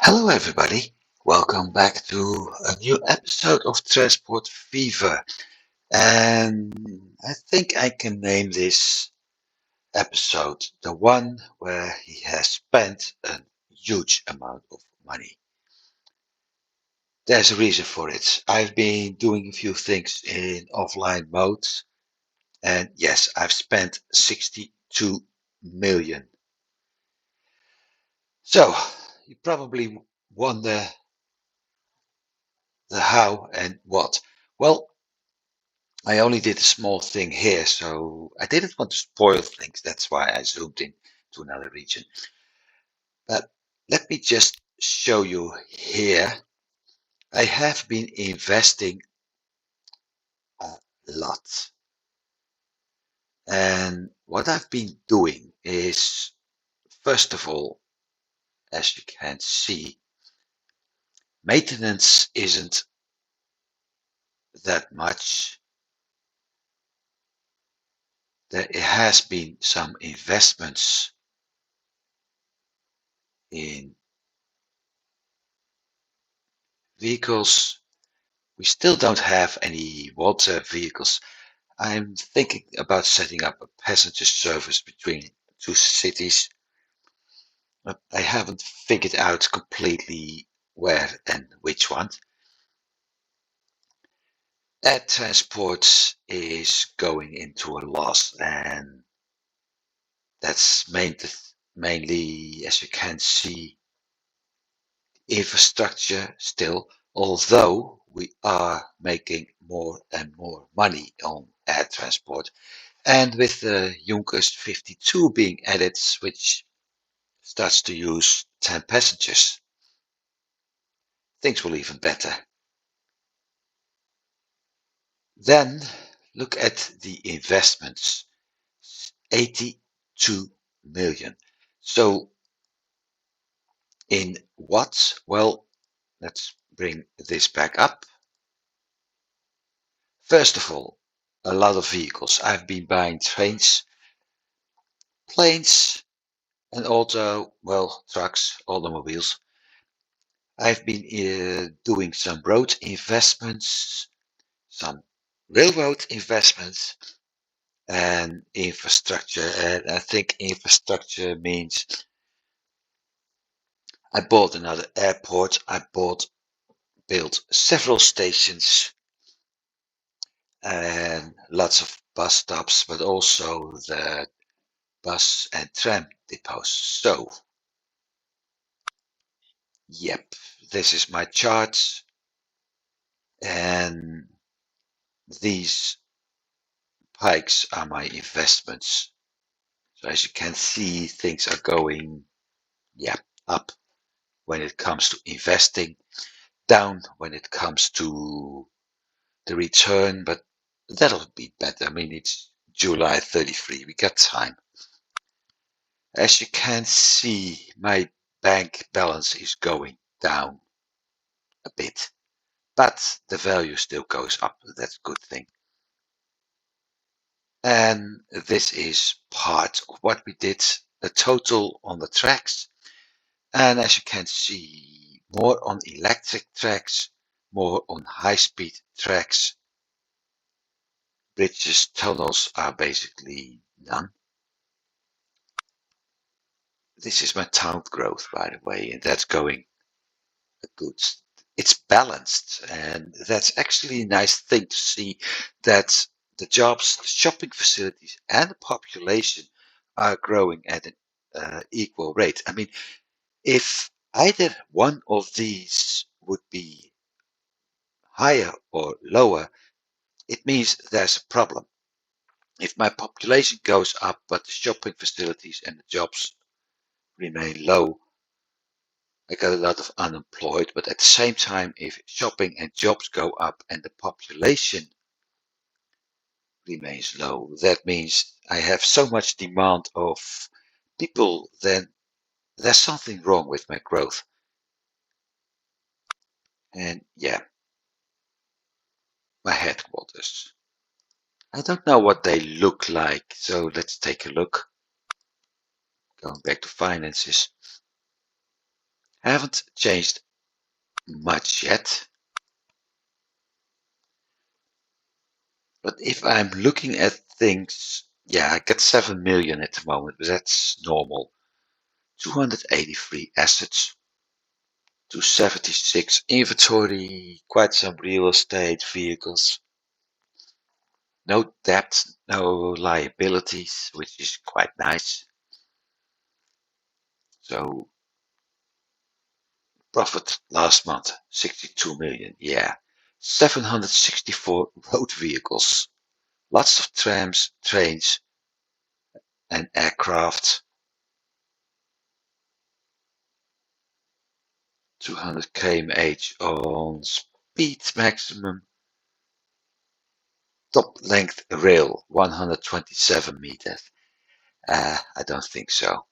Hello, everybody. Welcome back to a new episode of Transport Fever. And I think I can name this episode the one where he has spent a huge amount of money. There's a reason for it. I've been doing a few things in offline mode, and yes, I've spent 62 million. So, you probably wonder the how and what. Well, I only did a small thing here, so I didn't want to spoil things. That's why I zoomed in to another region. But let me just show you here. I have been investing a lot. And what I've been doing is, first of all, as you can see, maintenance isn't that much. There has been some investments in vehicles. We still don't have any water vehicles. I'm thinking about setting up a passenger service between two cities, but I haven't figured out completely where and which one. Air transport is going into a loss, and that's mainly, as you can see, infrastructure still, although we are making more and more money on air transport. And with the Junkers 52 being added, which starts to use 10 passengers, things will even better. Then look at the investments, 82 million. So in what? Well, let's bring this back up. First of all, a lot of vehicles. I've been buying trains, planes, and also, well, trucks, automobiles. I've been doing some road investments, some railroad investments, and infrastructure. And I think infrastructure means I bought another airport. Built several stations and lots of bus stops, but also the bus and tram depots. So, yep, this is my chart, and these pikes are my investments. So as you can see, things are going, yeah, up when it comes to investing, down when it comes to the return, but that'll be better. I mean, it's July 33. We got time. As you can see, my bank balance is going down a bit, but the value still goes up. That's a good thing. And this is part of what we did, the total on the tracks. And as you can see, more on electric tracks, more on high-speed tracks. Bridges, tunnels are basically none. This is my town growth, by the way, and that's going good. It's balanced, and that's actually a nice thing to see that the jobs, the shopping facilities, and the population are growing at an equal rate. I mean, if either one of these would be higher or lower, it means there's a problem. If my population goes up, but the shopping facilities and the jobs remain low, I got a lot of unemployed. But at the same time, if shopping and jobs go up and the population remains low, that means I have so much demand of people, then there's something wrong with my growth. And yeah, my headquarters. I don't know what they look like, so let's take a look. Going back to finances. Haven't changed much yet. But if I'm looking at things, yeah, I got 7 million at the moment, but that's normal. 283 assets, 276 inventory, quite some real estate, vehicles. No debt, no liabilities, which is quite nice. So profit last month, 62 million. Yeah. 764 road vehicles. Lots of trams, trains, and aircraft. 200 km/h on speed maximum. Top length rail, 127 meters. I don't think so.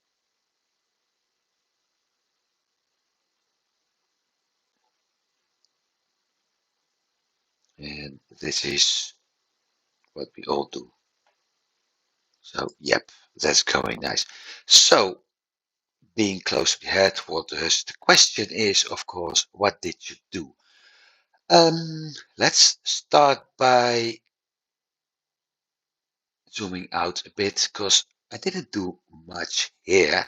And this is what we all do. So, yep, that's going nice. So, being close to headquarters, the question is, of course, what did you do? Let's start by zooming out a bit because I didn't do much here.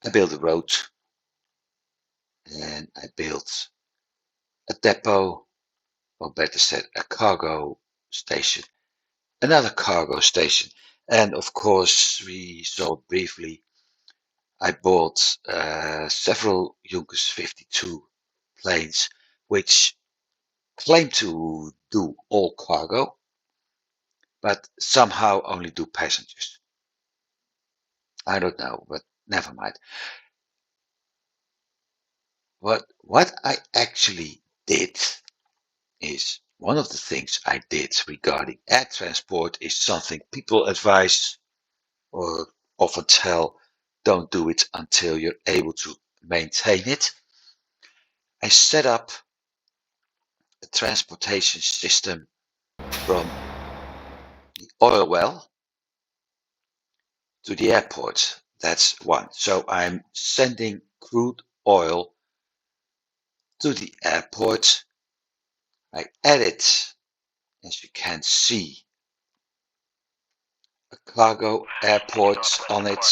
I built a road and I built a depot, or better said, a cargo station, another cargo station. And of course, we saw briefly, I bought several Junkers 52 planes, which claim to do all cargo, but somehow only do passengers. I don't know, but never mind. What I actually did is one of the things I did regarding air transport is something people advise or often tell, don't do it until you're able to maintain it. I set up a transportation system from the oil well to the airport. That's one. So I'm sending crude oil to the airport. I added, as you can see, a cargo airport on it.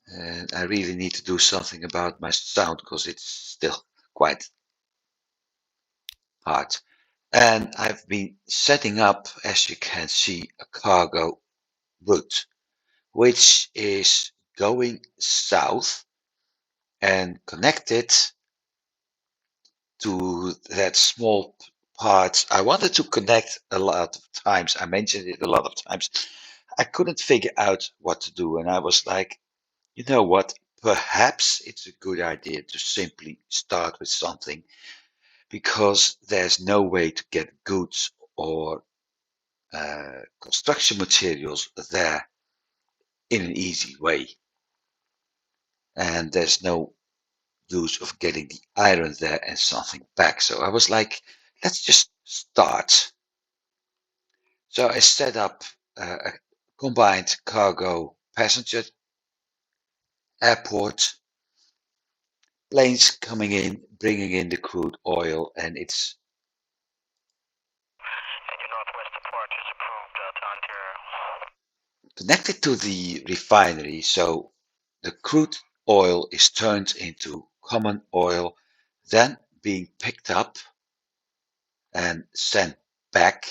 And I really need to do something about my sound because it's still quite hard. And I've been setting up, as you can see, a cargo route, which is going south and connected to that small part. I wanted to connect a lot of times. I mentioned it a lot of times. I couldn't figure out what to do. And I was like, you know what? Perhaps it's a good idea to simply start with something because there's no way to get goods or construction materials there in an easy way. And there's no use of getting the iron there and something back. So I was like, let's just start. So I set up a combined cargo passenger airport, planes coming in, bringing in the crude oil, and it's connected to the refinery. So the crude oil is turned into common oil, then being picked up and sent back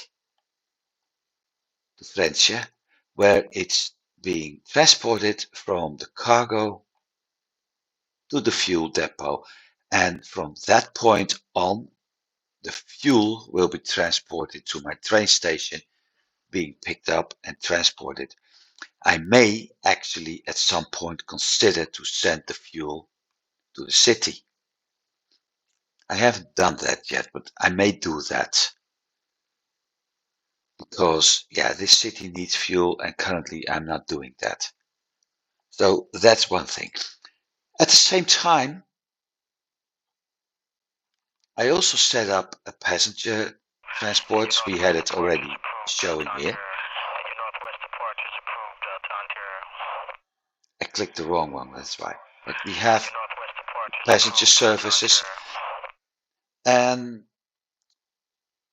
to Francia, where it's being transported from the cargo to the fuel depot. And from that point on, the fuel will be transported to my train station, being picked up and transported. I may actually at some point consider to send the fuel to the city. I haven't done that yet, but I may do that because, yeah, this city needs fuel and currently I'm not doing that. So that's one thing. At the same time, I also set up a passenger transport. We had it already showing here. clicked the wrong one, that's why. But we have passenger services, and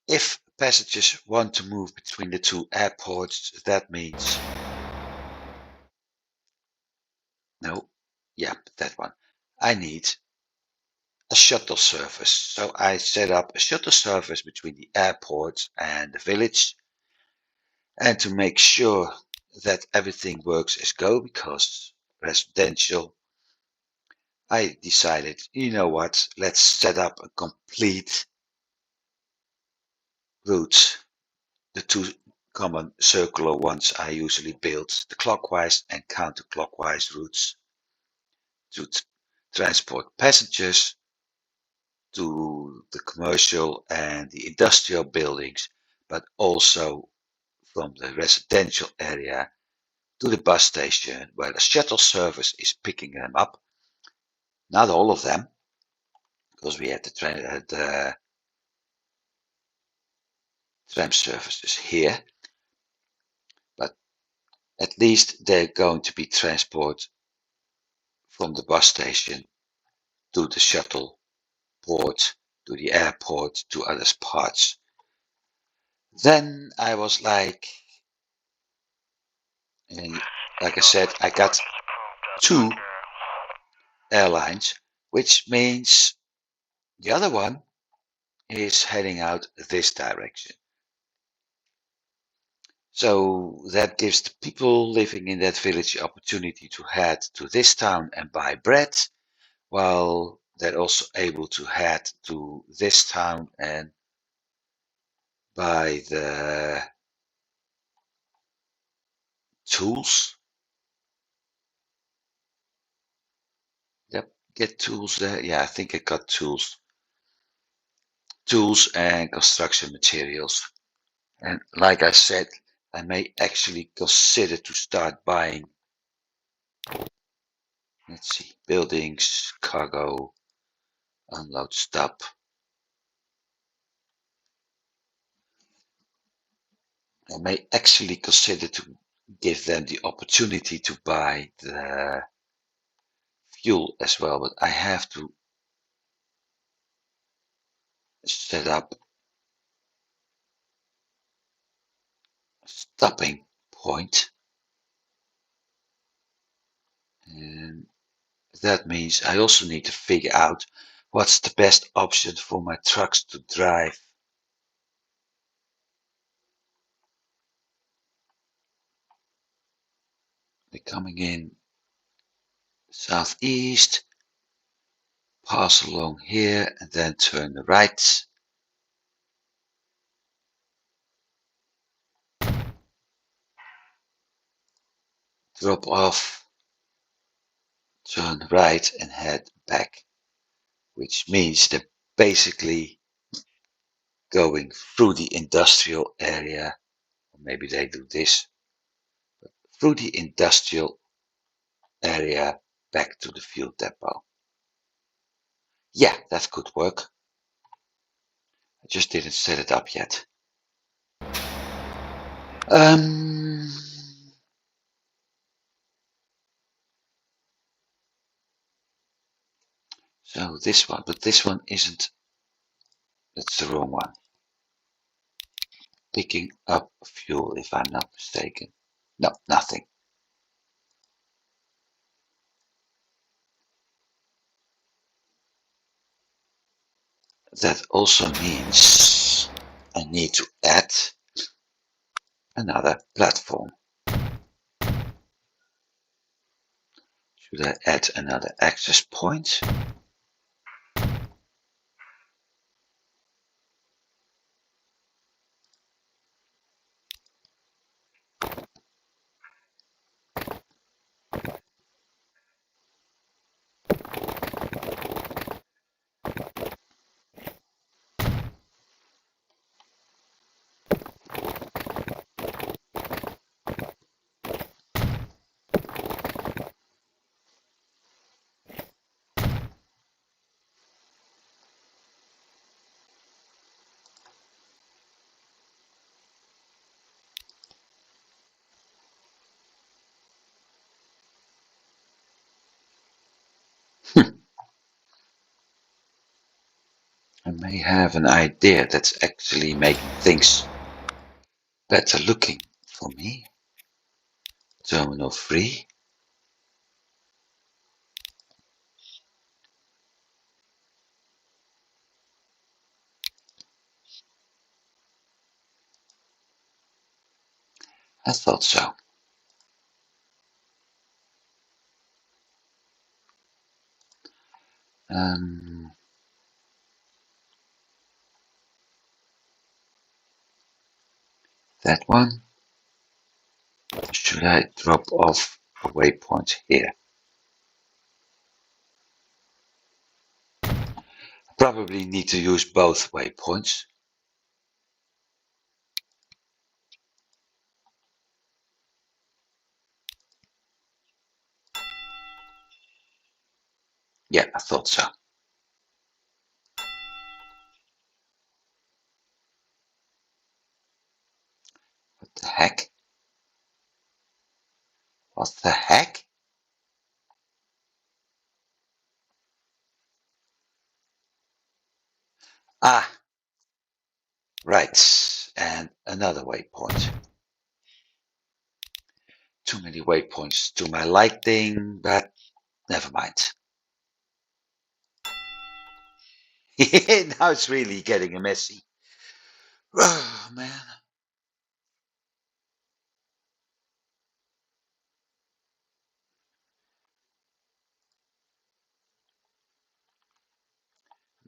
if passengers want to move between the two airports, that means that one. I need a shuttle service. So I set up a shuttle service between the airport and the village. And to make sure that everything works as go, because residential, I decided, you know what, let's set up a complete route. The two common circular ones I usually build, the clockwise and counterclockwise routes to transport passengers to the commercial and the industrial buildings, but also from the residential area to the bus station where the shuttle service is picking them up. Not all of them, because we had the tram services here, but at least they're going to be transported from the bus station to the shuttle port, to the airport, to other parts. Then I was like, and like I said, I got two airlines, which means the other one is heading out this direction. So that gives the people living in that village the opportunity to head to this town and buy bread, while they're also able to head to this town and buy the tools. Yep, get tools there. Yeah, I think I got tools. Tools and construction materials. And like I said, I may actually consider to start buying, let's see, buildings, cargo, unload stuff. I may actually consider to give them the opportunity to buy the fuel as well, but I have to set up a stopping point. And that means I also need to figure out what's the best option for my trucks to drive. They're coming in southeast, pass along here, and then turn right. Drop off, turn right, and head back, which means they're basically going through the industrial area. Or maybe they do this, but through the industrial area back to the fuel depot. Yeah, that could work. I just didn't set it up yet. So this one, but this one isn't, that's the wrong one. Picking up fuel, if I'm not mistaken. No, nothing. That also means I need to add another platform. Should I add another access point? I may have an idea that's actually making things better looking for me. Terminal 3. I thought so. That one. Should I drop off a waypoint here? Probably need to use both waypoints. Yeah, I thought so. What the heck? What the heck? Ah, right. And another waypoint. Too many waypoints to my liking, but never mind. Now it's really getting messy. Oh, man.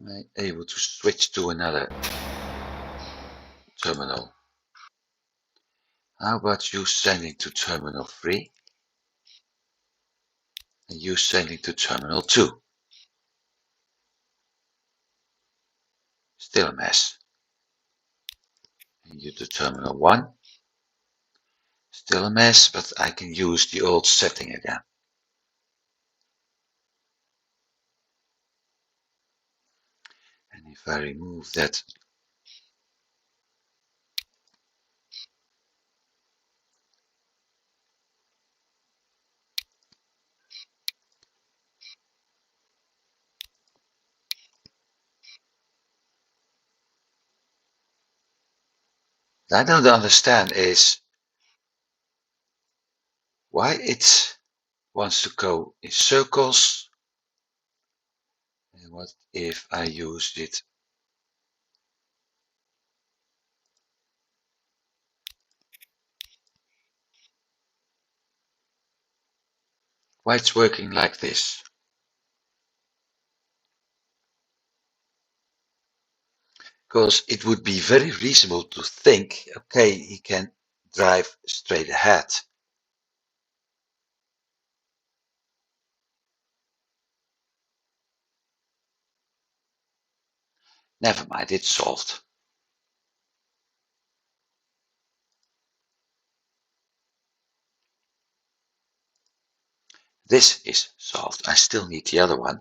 Am I able to switch to another terminal? How about you sending to terminal 3 and you sending to terminal 2? Still a mess. And you to terminal 1. Still a mess, but I can use the old setting again. And if I remove that, I don't understand is why it wants to go in circles. And what if I used it? Why it's working like this? Because it would be very reasonable to think, okay, he can drive straight ahead. Never mind, it's solved. This is solved. I still need the other one,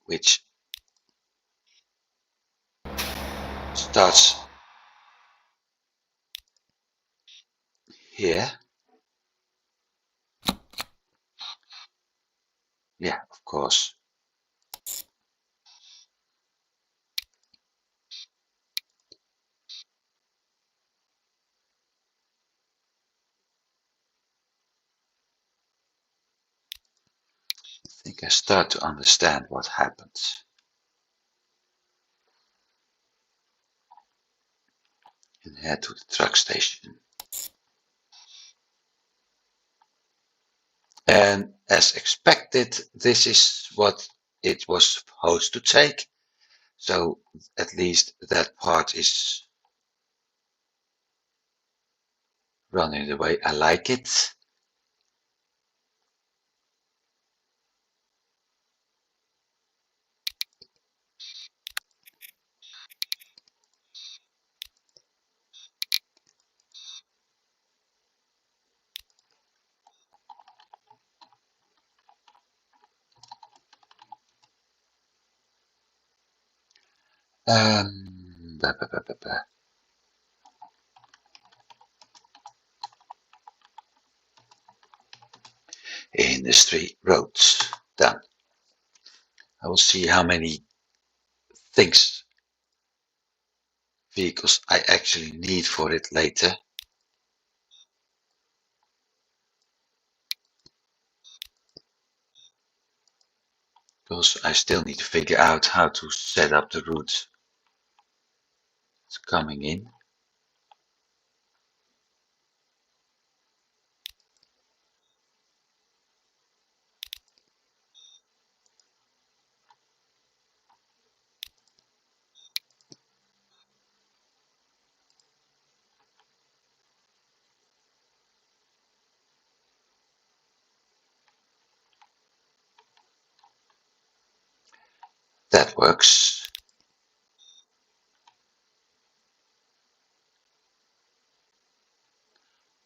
which starts here. Yeah, of course. I think I start to understand what happens. And head to the truck station. And as expected, this is what it was supposed to take. So at least that part is running the way I like it. Ba, ba, ba, ba, ba. Industry roads done. I will see how many things, vehicles I actually need for it later. Because I still need to figure out how to set up the route it's coming in. That works.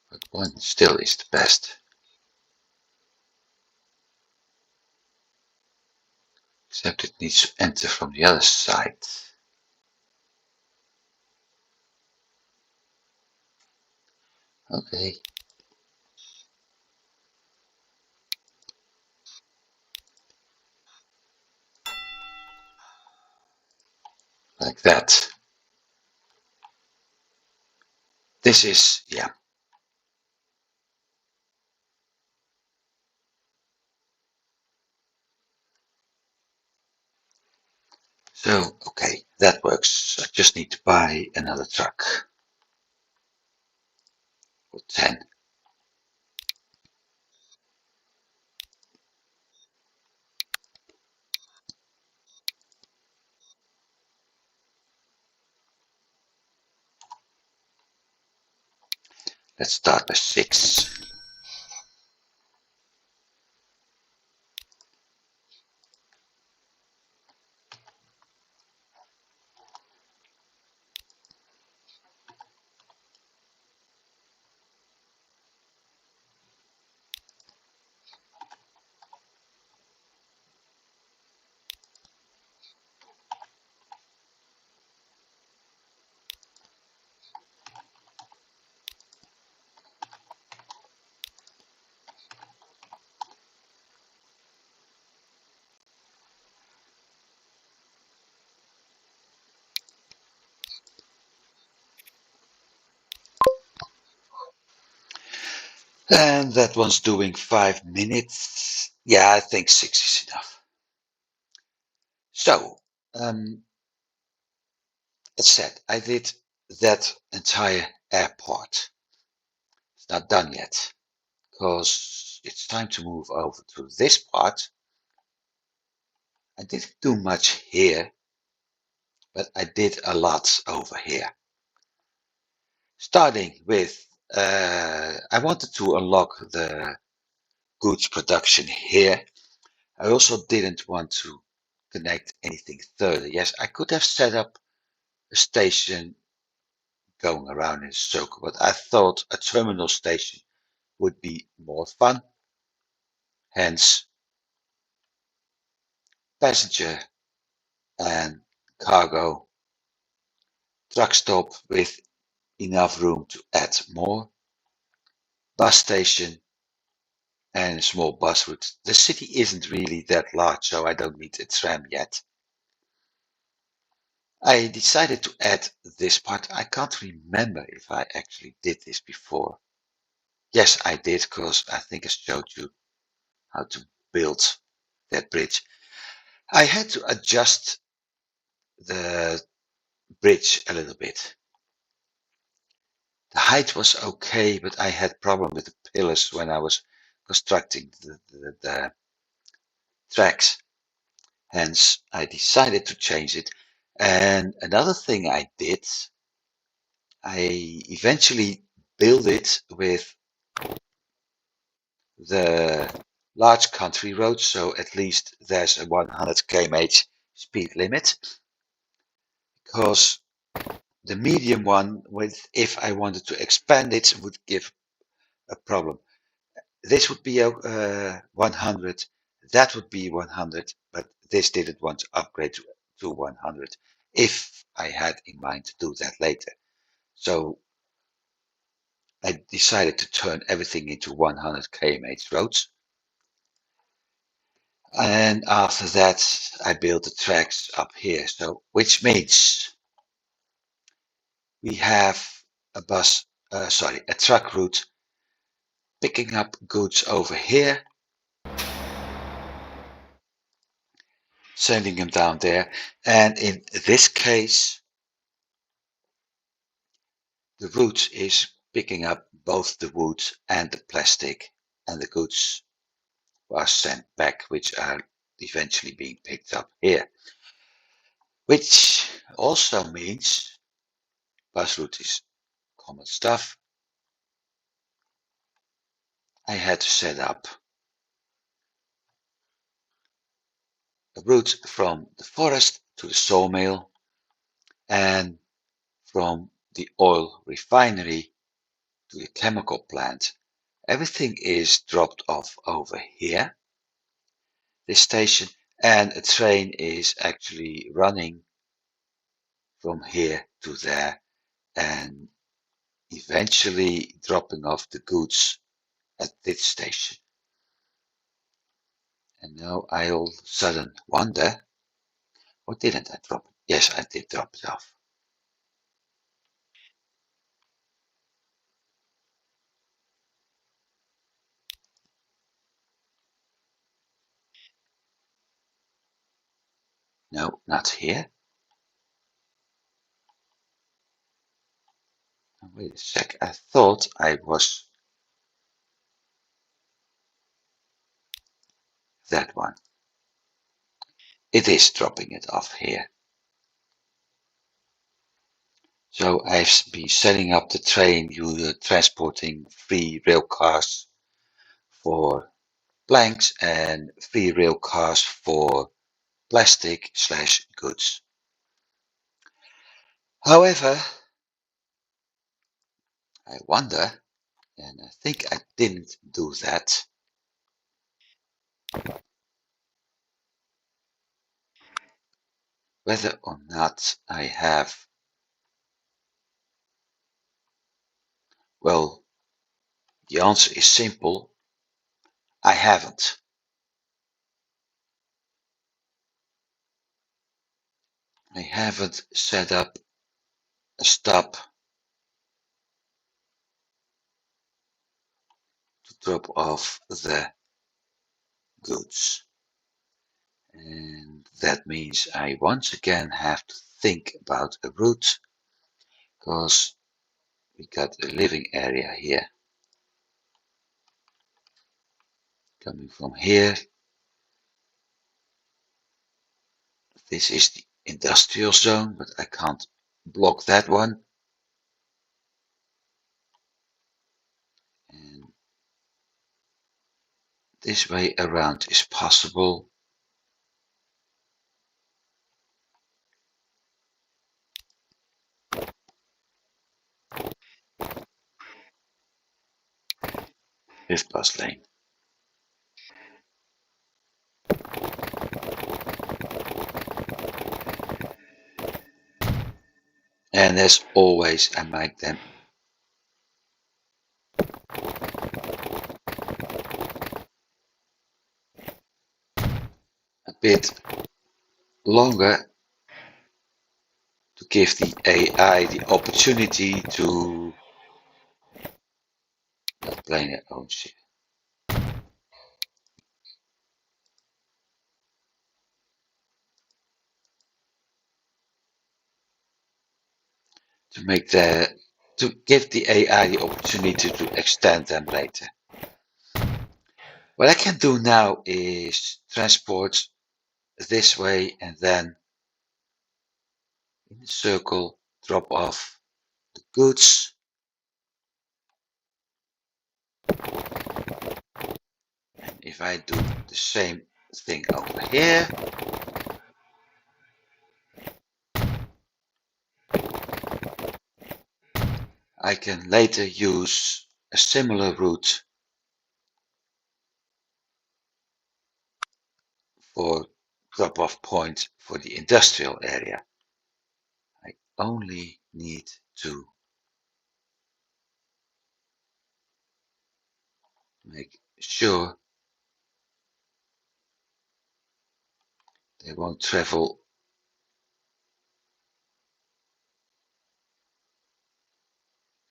But one still is the best. Except it needs to enter from the other side. Okay. Like that. This is, yeah. So, okay, that works. I just need to buy another truck. For 10. Let's start with 6. And that one's doing 5 minutes. Yeah, I think 6 is enough. So, as said, I did that entire airport. It's not done yet because it's time to move over to this part. I didn't do much here, but I did a lot over here. Starting with, I wanted to unlock the goods production here. I also didn't want to connect anything further. Yes, I could have set up a station going around in a circle, but I thought a terminal station would be more fun. Hence, passenger and cargo truck stop with enough room to add more, bus station, and a small bus route. The city isn't really that large, so I don't need a tram yet. I decided to add this part. I can't remember if I actually did this before. Yes, I did, because I think I showed you how to build that bridge. I had to adjust the bridge a little bit. The height was okay, but I had problem with the pillars when I was constructing the tracks. Hence, I decided to change it. And another thing I did, I eventually built it with the large country roads, so at least there's a 100 km/h speed limit. Because the medium one, with if I wanted to expand it, would give a problem. This would be 100, that would be 100, but this didn't want to upgrade to 100 if I had in mind to do that later. So I decided to turn everything into 100 km/h roads. And after that, I built the tracks up here. So, which means we have a truck route picking up goods over here, sending them down there. And in this case, the route is picking up both the wood and the plastic, and the goods are sent back, which are eventually being picked up here. Which also means bus route is common stuff. I had to set up a route from the forest to the sawmill and from the oil refinery to the chemical plant. Everything is dropped off over here, this station, and a train is actually running from here to there and eventually dropping off the goods at this station. And now I all of a sudden wonder, or didn't I drop it? Yes, I did drop it off. No, not here. Wait a sec, I thought I was that one. It is dropping it off here. So I've been setting up the train, transporting 3 rail cars for planks and 3 rail cars for plastic/goods. However, I wonder, and I think I didn't do that, whether or not I have, well, the answer is simple. I haven't. I haven't set up a stop to drop off the goods. And that means I once again have to think about a route because we got a living area here. Coming from here, this is the industrial zone, but I can't block that one. And this way around is possible. With bus lane. And as always, I make them a bit longer to give the AI the opportunity to explain their own shit. To give the AI the opportunity to extend them later. What I can do now is transport this way and then in a circle drop off the goods. And if I do the same thing over here, I can later use a similar route for drop-off point for the industrial area. I only need to make sure They won't travel.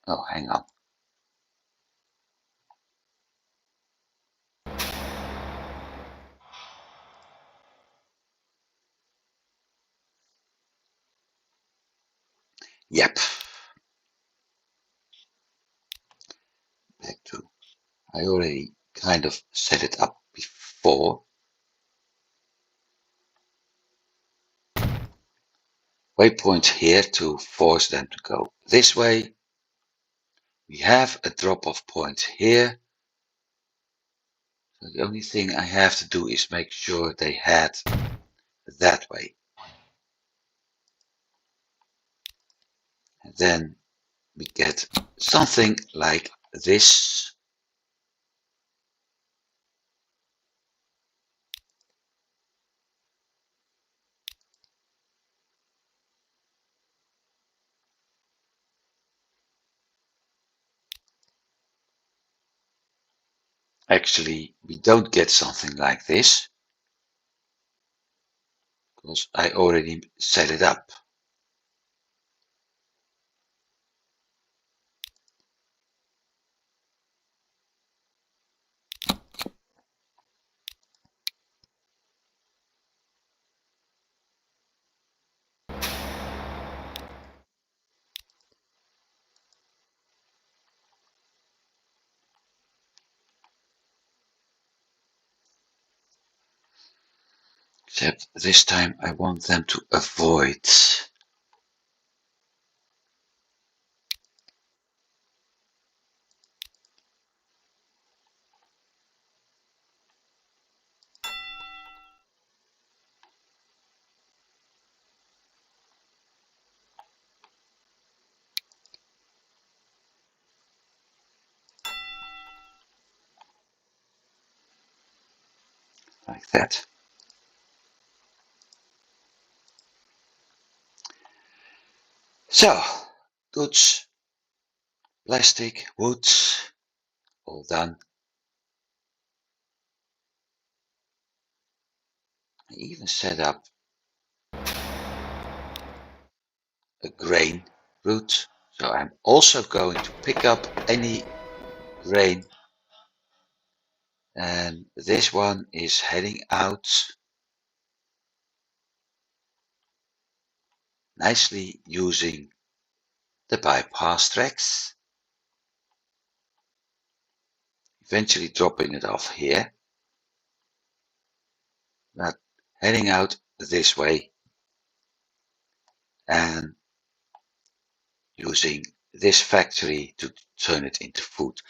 Oh, hang on. Yep. Back to, I already kind of set it up before. Waypoints here to force them to go this way. We have a drop-off point here. So the only thing I have to do is make sure they head that way. And then we get something like this. Actually, we don't get something like this because I already set it up. Except this time I want them to avoid. Like that. So, goods, plastic, wood, all done. I even set up a grain route. So I'm also going to pick up any grain. And this one is heading out nicely using the bypass tracks. Eventually dropping it off here. But heading out this way. And using this factory to turn it into food.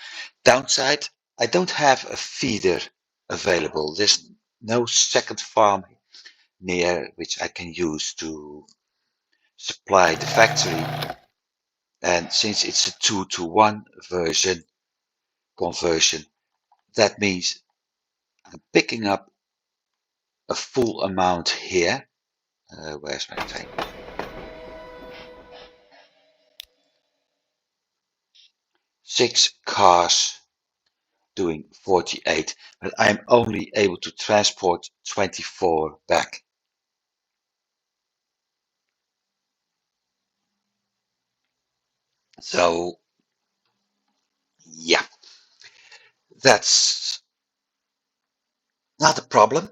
Downside, I don't have a feeder available. There's no second farm near which I can use to supply the factory. And since it's a 2-to-1 conversion, that means I'm picking up a full amount here. Where's my train? Six cars doing 48, but I'm only able to transport 24 back. So, yeah, that's not a problem,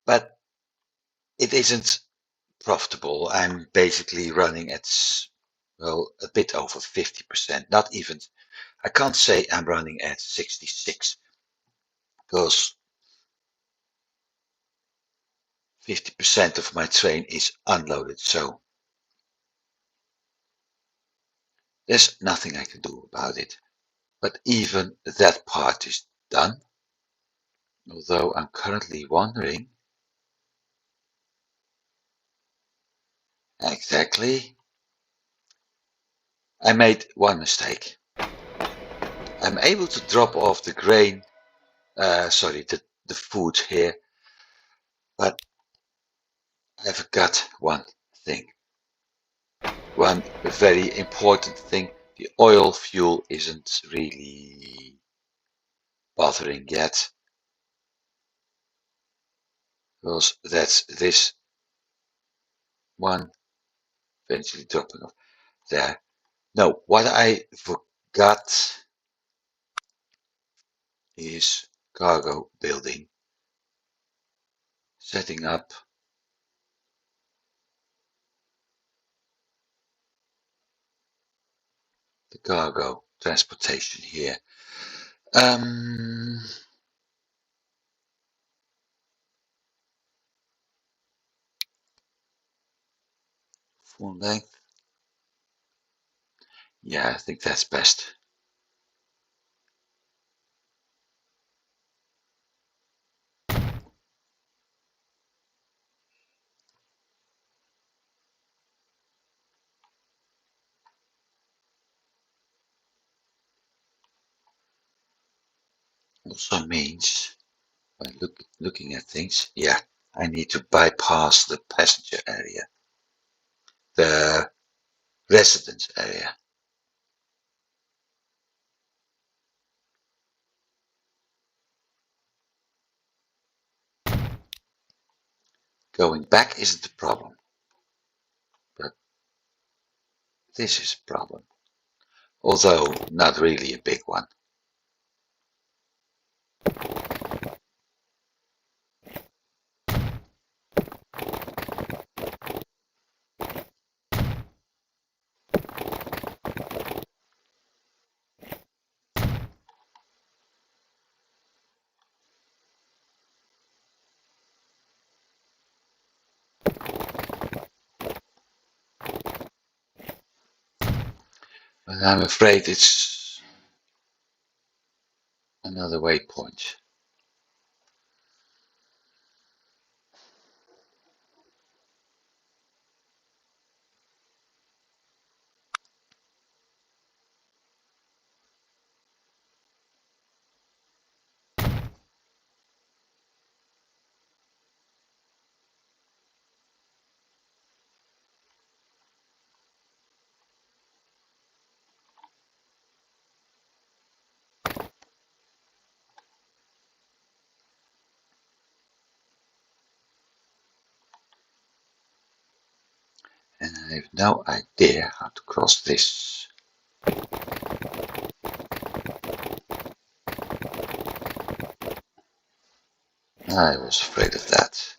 but it isn't profitable. I'm basically running at, well, a bit over 50%. Not even, I can't say I'm running at 66 because 50% of my train is unloaded. So there's nothing I can do about it. But even that part is done. Although I'm currently wondering exactly. I made one mistake. I'm able to drop off the grain, the food here, but I forgot one thing. One very important thing. The oil fuel isn't really bothering yet. because that's this one eventually dropping off there. No, what I forgot is cargo building, setting up the cargo transportation here. Full length. Yeah, I think that's best. Also means by looking at things, yeah, I need to bypass the passenger area, the residence area. Going back isn't the problem, but this is a problem. Although not really a big one. But I'm afraid it's another waypoint. And I have no idea how to cross this. I was afraid of that.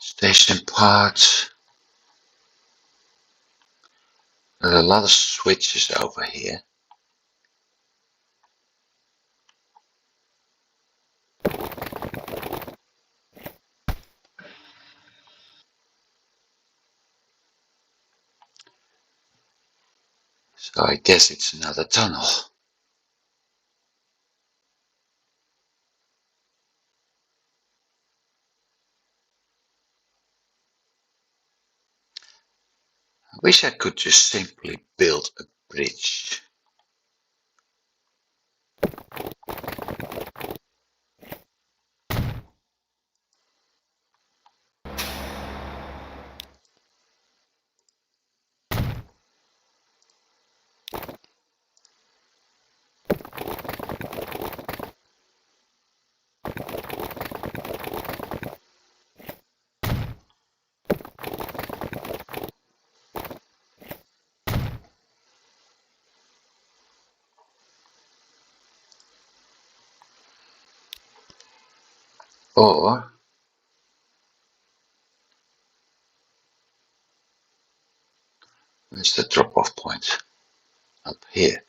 Station parts. There are a lot of switches over here. So I guess it's another tunnel. I wish I could just simply build a bridge. Or where's the drop-off point? Up here.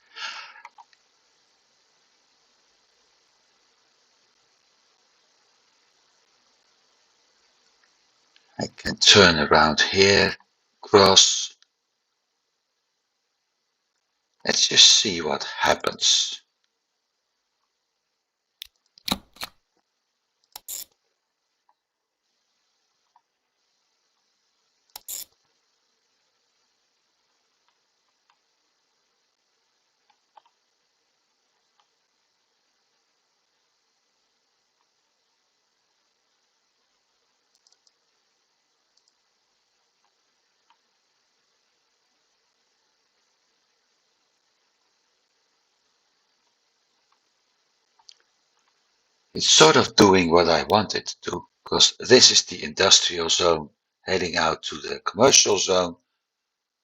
I can turn around here, cross. Let's just see what happens. It's sort of doing what I want it to do, because this is the industrial zone heading out to the commercial zone,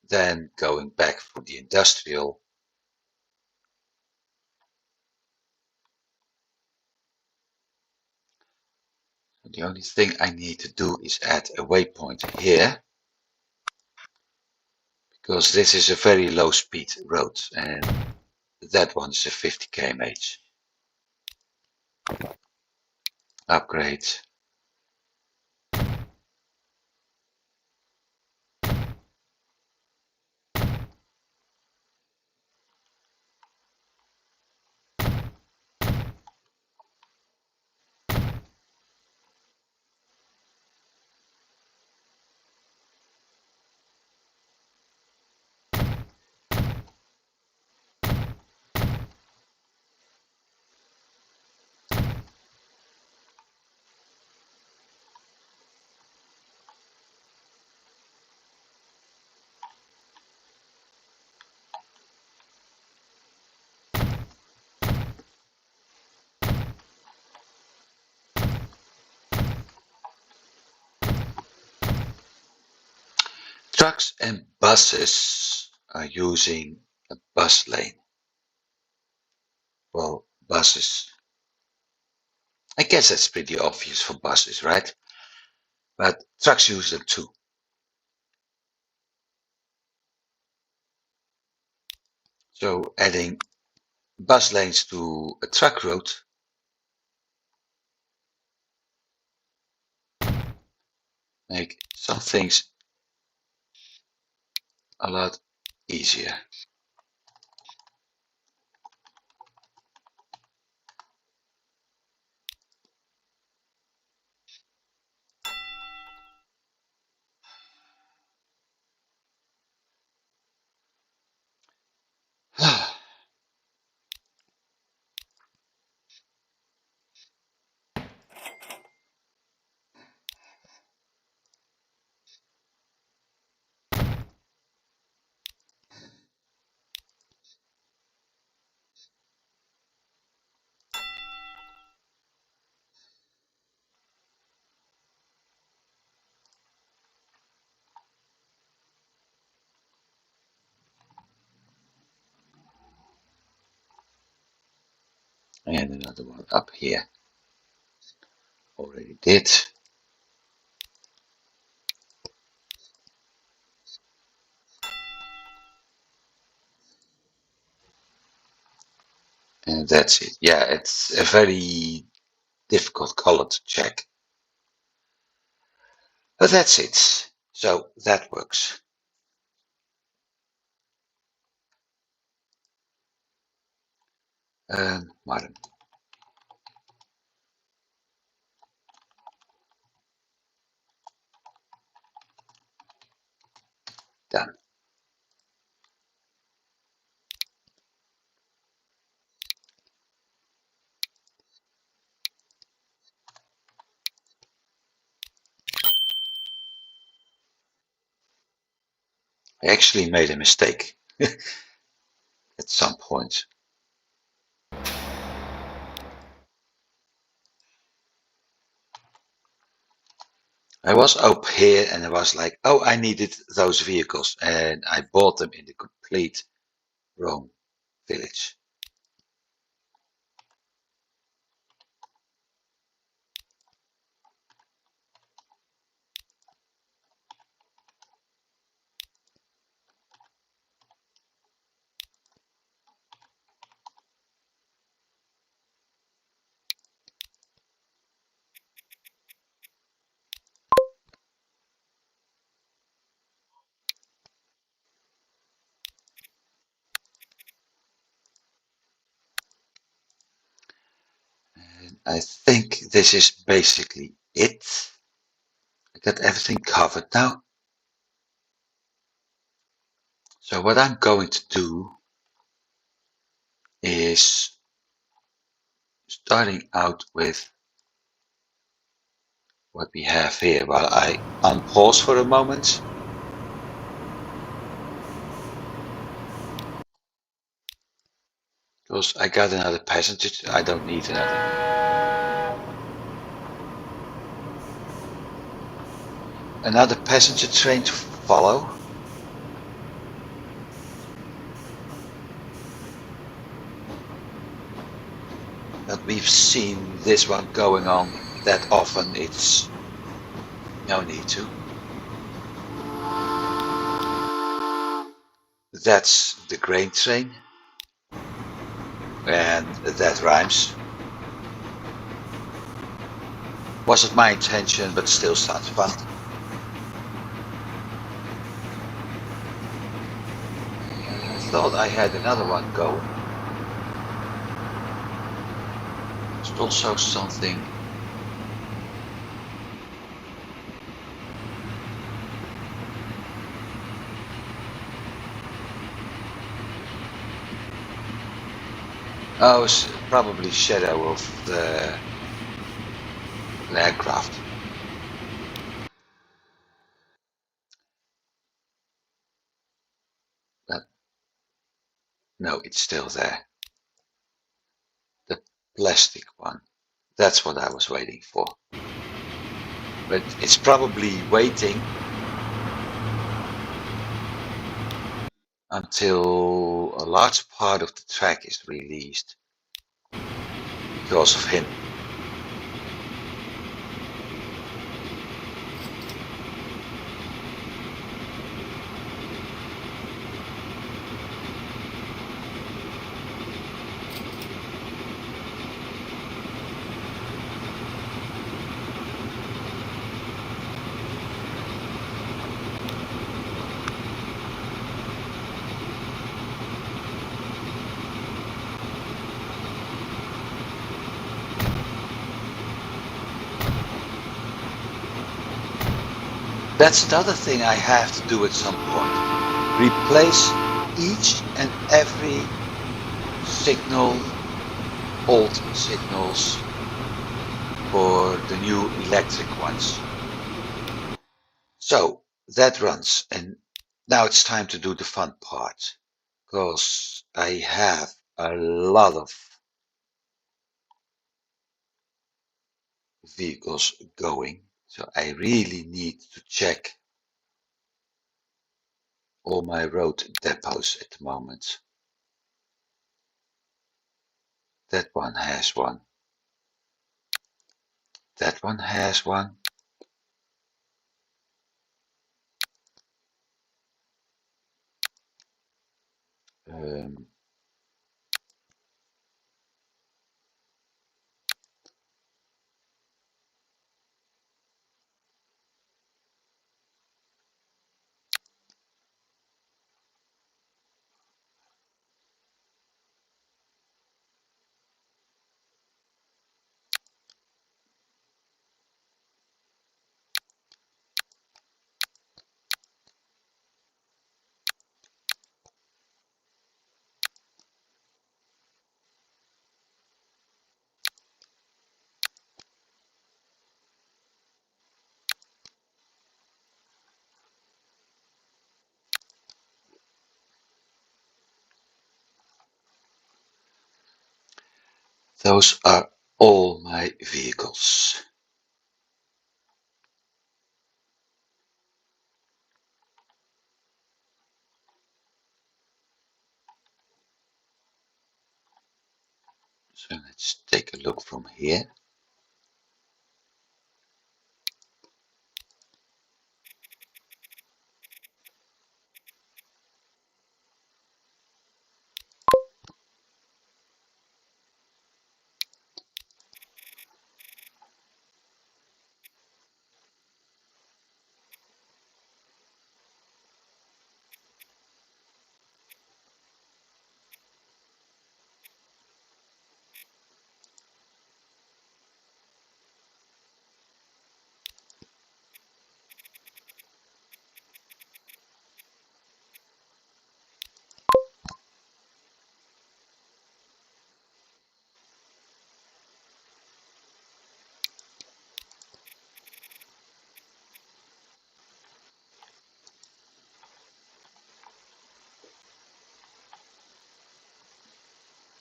then going back for the industrial. The only thing I need to do is add a waypoint here, because this is a very low speed road and that one is a 50 km/h. Upgrade. Trucks and buses are using a bus lane. Well, buses. I guess that's pretty obvious for buses, right? But trucks use them too. So adding bus lanes to a truck route make some things a lot easier. And another one up here. Already did. And that's it. Yeah, it's a very difficult color to check. But that's it. So that works. Martin. Done. I actually made a mistake at some point. I was up here and I was like, oh, I needed those vehicles. And I bought them in the complete wrong village. And I think this is basically it. I got everything covered now. So what I'm going to do is starting out with what we have here while I unpause for a moment. Because I got another passenger, I don't need another. Another passenger train to follow. But we've seen this one going on that often, it's no need to. That's the grain train. And that rhymes. Wasn't my intention, but still sounds fun. I thought I had another one going. It's also something. Oh, it's probably shadow of the aircraft. But no, it's still there. The plastic one. That's what I was waiting for. But it's probably waiting until a large part of the track is released because of him. That's the other thing I have to do at some point. Replace each and every signal, old signals, for the new electric ones. So that runs, and now it's time to do the fun part, because I have a lot of vehicles going, so I really need to check all my road depots at the moment. That one has one. That one has one. Um, those are all my vehicles. So let's take a look from here.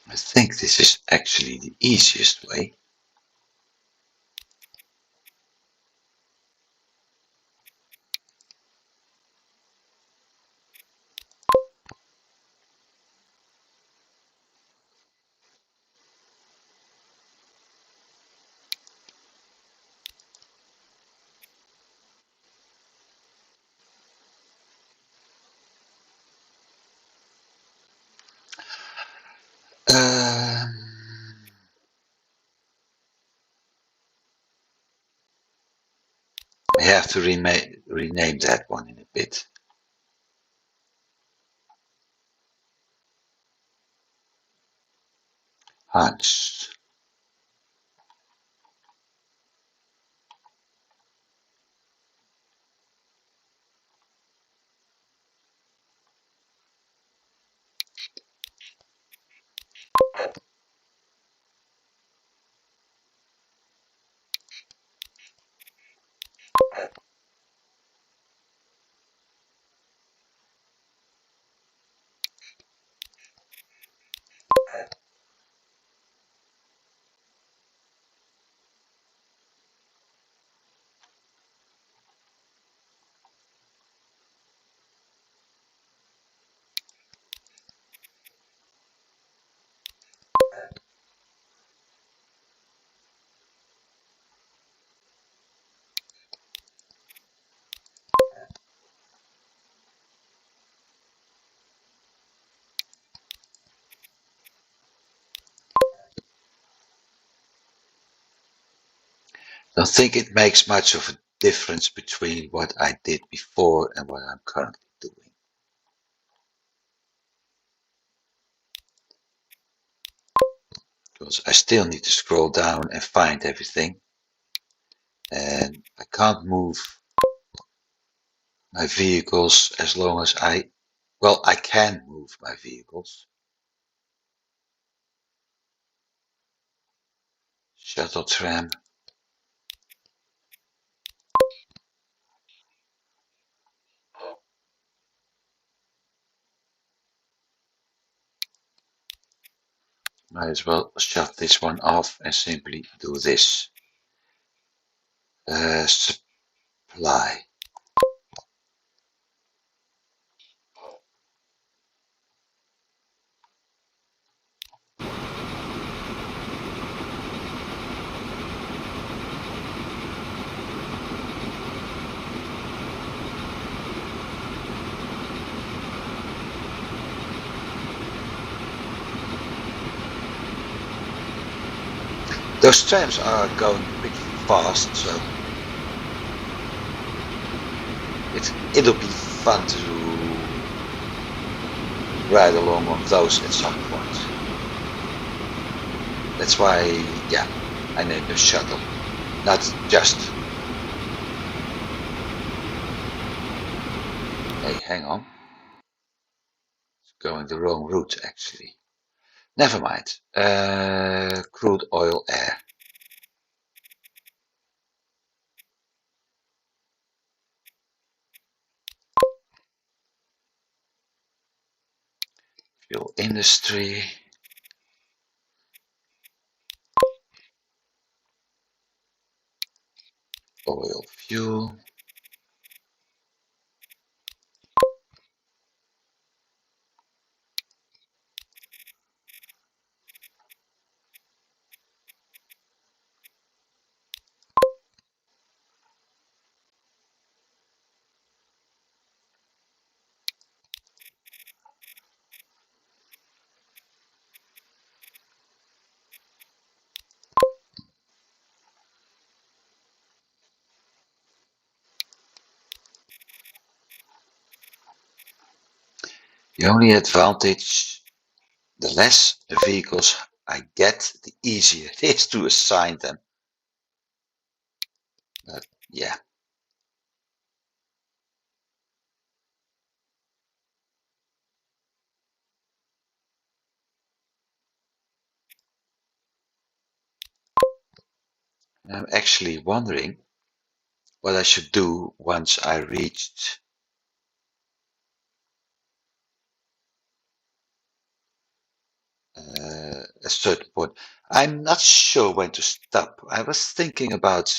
I think this is actually the easiest way. Um, I have to rename that one in a bit. Hans. Don't think it makes much of a difference between what I did before and what I'm currently doing. Because I still need to scroll down and find everything. And I can't move my vehicles as long as I can move my vehicles. Shuttle tram. Might as well shut this one off and simply do this. Supply. Those trams are going pretty fast, so it'll be fun to ride along on those at some point. That's why, yeah, I named them shuttle, not just. Hey, hang on. It's going the wrong route, actually. Never mind. Crude oil air. Fuel industry. Oil fuel. The only advantage, the less vehicles I get, the easier it is to assign them. But yeah. I'm actually wondering what I should do once I reached a certain point. I'm not sure when to stop. I was thinking about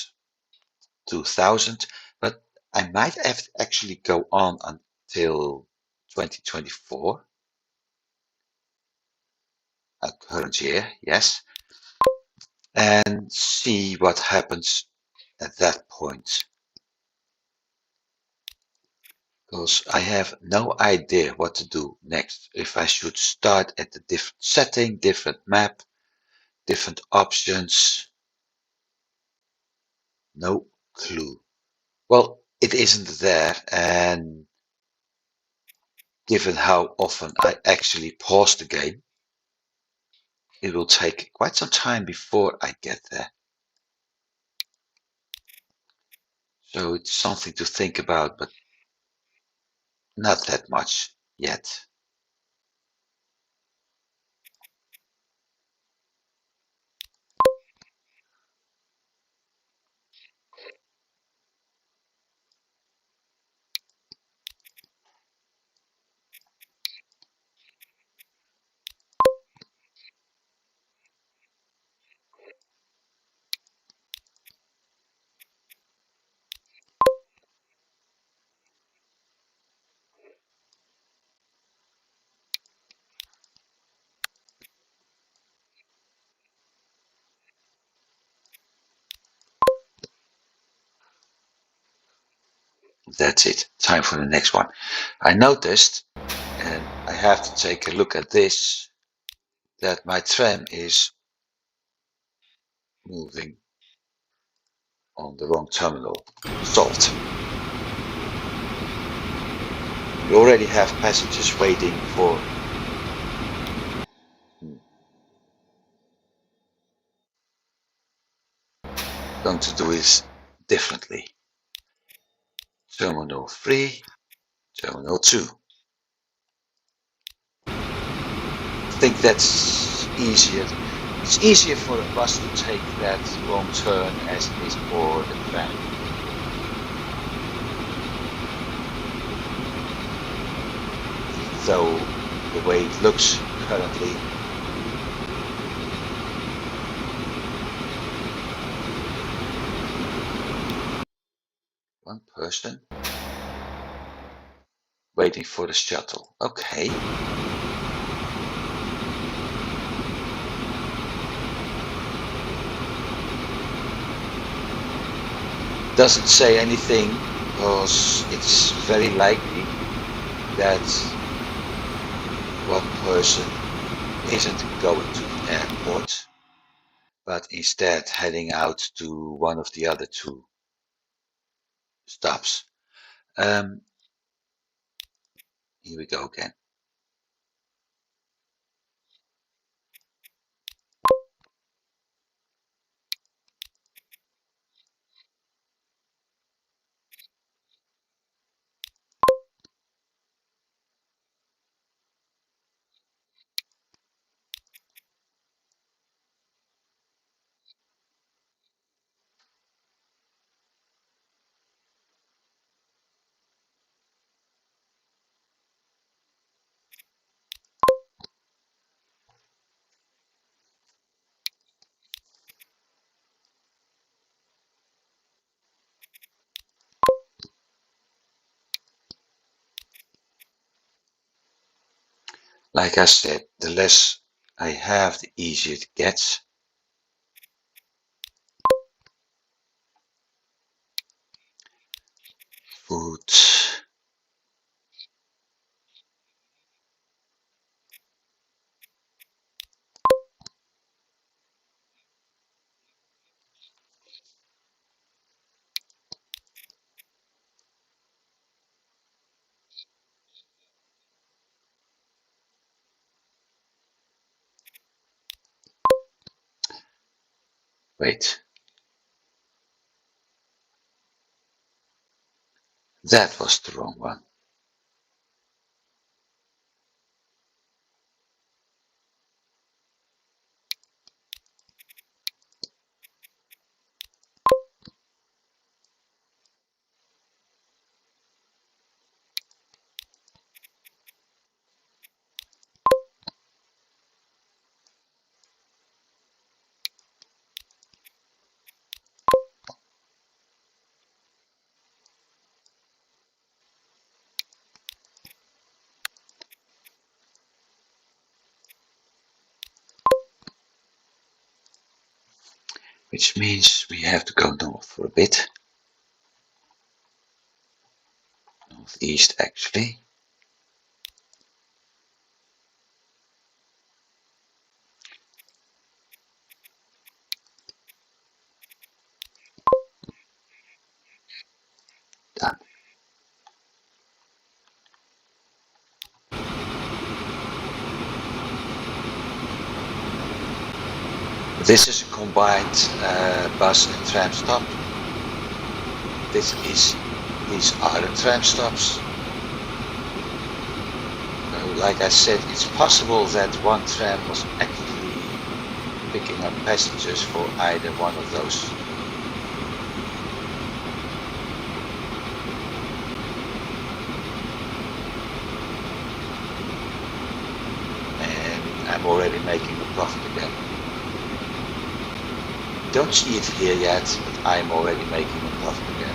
2000, but I might have to actually go on until 2024, current year, yes, and see what happens at that point. because I have no idea what to do next. If I should start at the different setting, different map, different options. No clue. Well, it isn't there, and given how often I actually pause the game, it will take quite some time before I get there. So it's something to think about, but not that much yet. That's it. Time for the next one. I noticed, and I have to take a look at this, that my tram is moving on the wrong terminal. Solved. We already have passengers waiting for. Going to do this differently. Terminal 3, Terminal 2. I think that's easier. It's easier for a bus to take that wrong turn as it is for the tram. Though the way it looks currently, one person waiting for the shuttle. Okay. Doesn't say anything because it's very likely that one person isn't going to the airport, but instead heading out to one of the other two stops. Here we go again. Like I said, the less I have, the easier it gets. Food. Wait. That was the wrong one. Which means we have to go north for a bit. North southeast actually. Done. This is a combined bus and tram stop. These are the tram stops. Like I said, it's possible that one tram was actually picking up passengers for either one of those. And I'm already making a profit again. Don't see it here yet, but I'm already making a profit again.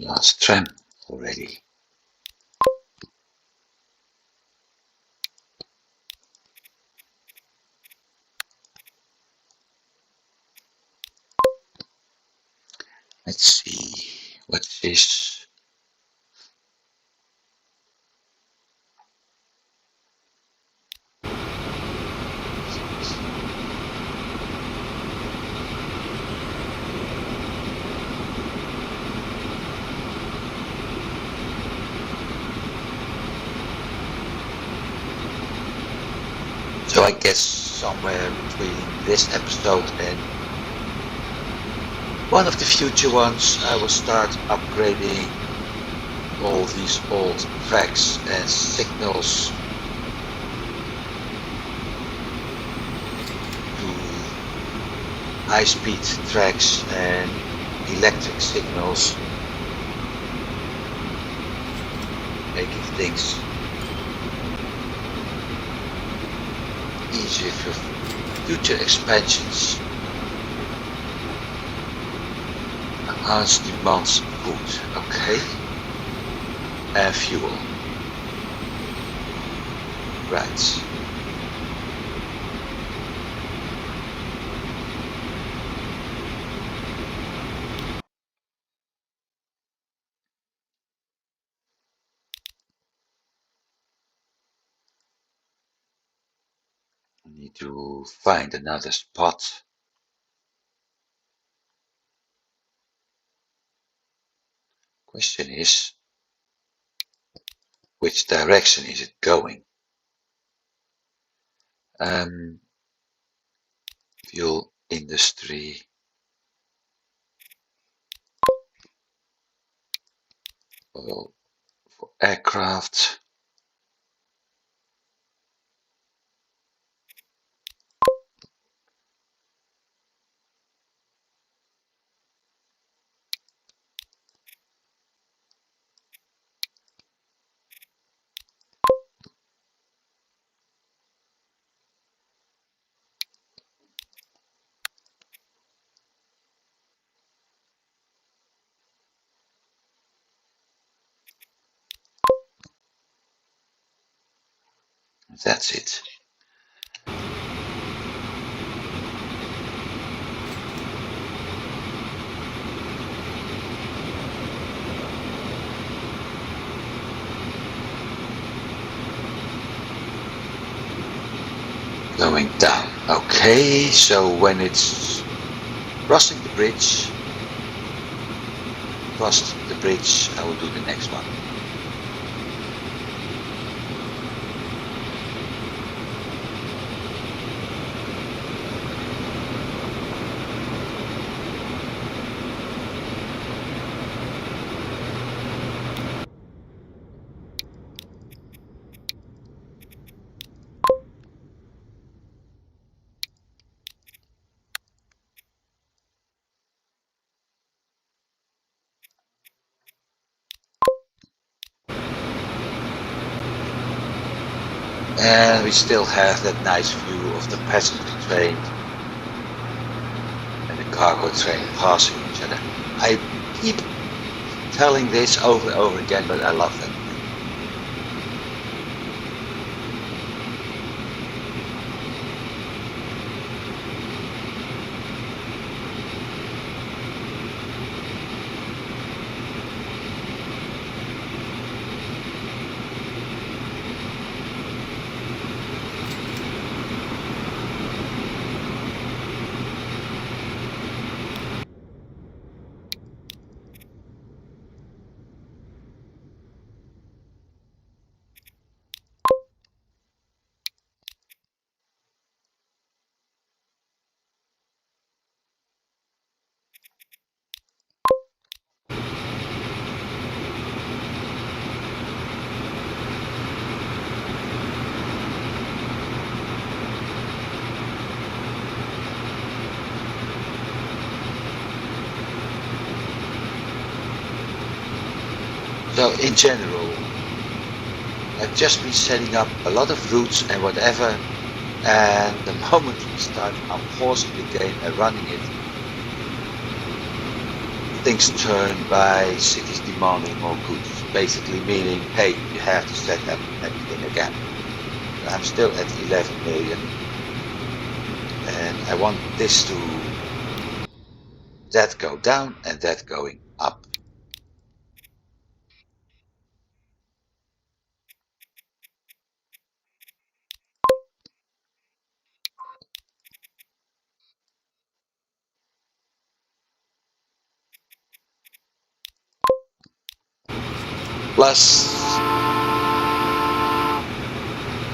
Last tram already. Let's see, what's this? So I guess somewhere between this episode and one of the future ones, I will start upgrading all these old tracks and signals to high-speed tracks and electric signals, making things easier for future expansions. Enhance demands food, okay, and fuel, right. I need to find another spot. Question is, which direction is it going? Fuel industry. Oil for aircraft. That's it. Going down. Okay, so when it's crossing the bridge, crossed the bridge, I will do the next one. And we still have that nice view of the passenger train and the cargo train passing each other. I keep telling this over and over again, but I love that. So in general, I've just been setting up a lot of routes and whatever, and the moment we start, I'm pausing the game and running it. Things turn by cities demanding more goods, basically meaning, hey, you have to set up everything again. I'm still at 11 million, and I want this to that go down and that going up. Plus,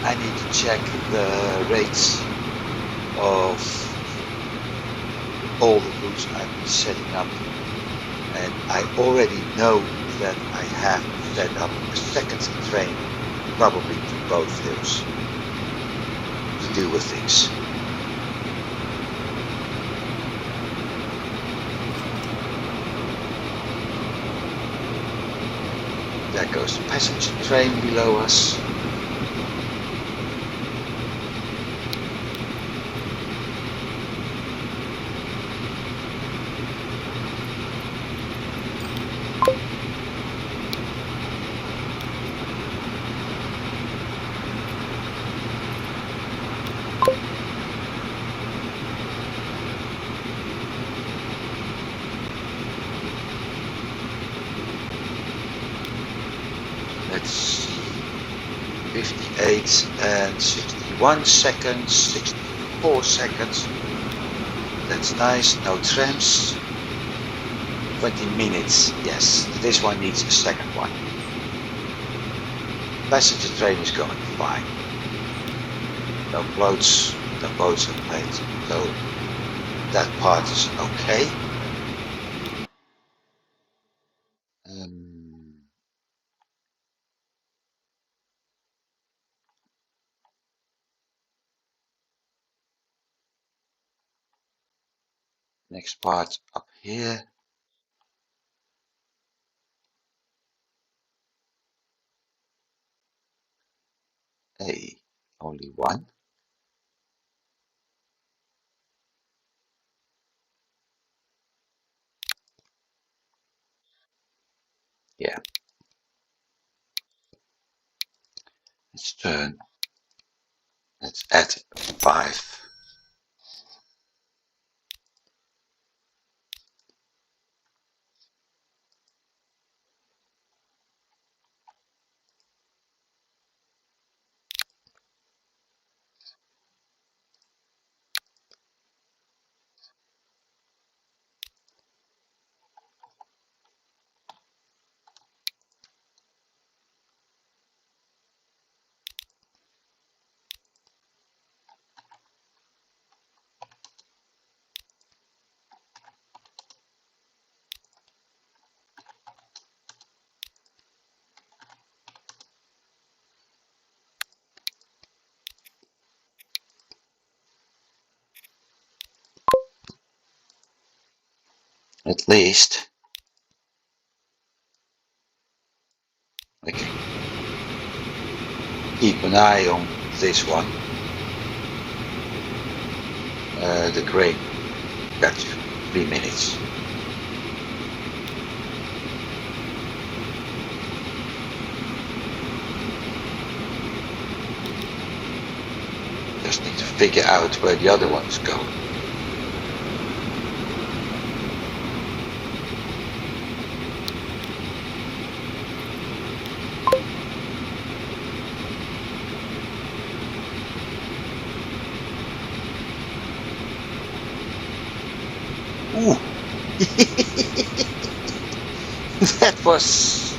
I need to check the rates of all the routes I've been setting up, and I already know that I have set up a second train, probably to both hills, to deal with things. There goes the passenger train below us. Let's see, 58 and 61 seconds, 64 seconds. That's nice, no trams. 20 minutes, yes, this one needs a second one. Passenger train is going fine. No boats are paid, so that part is okay. Next part up here. Hey, only one. Yeah, let's turn Let's add 5. At least I can keep an eye on this one. The grain. Got you. 3 minutes. Just need to figure out where the other ones go. Ooh. That was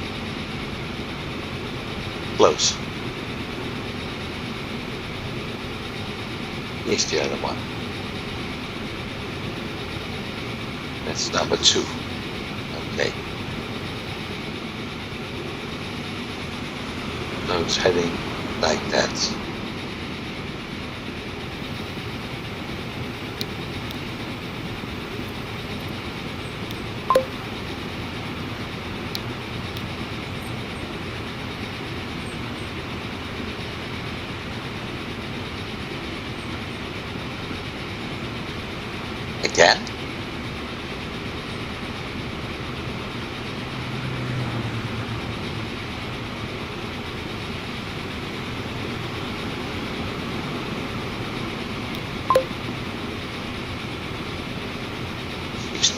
close. Here's the other one. That's number 2. Okay. So it's heading like that. Again?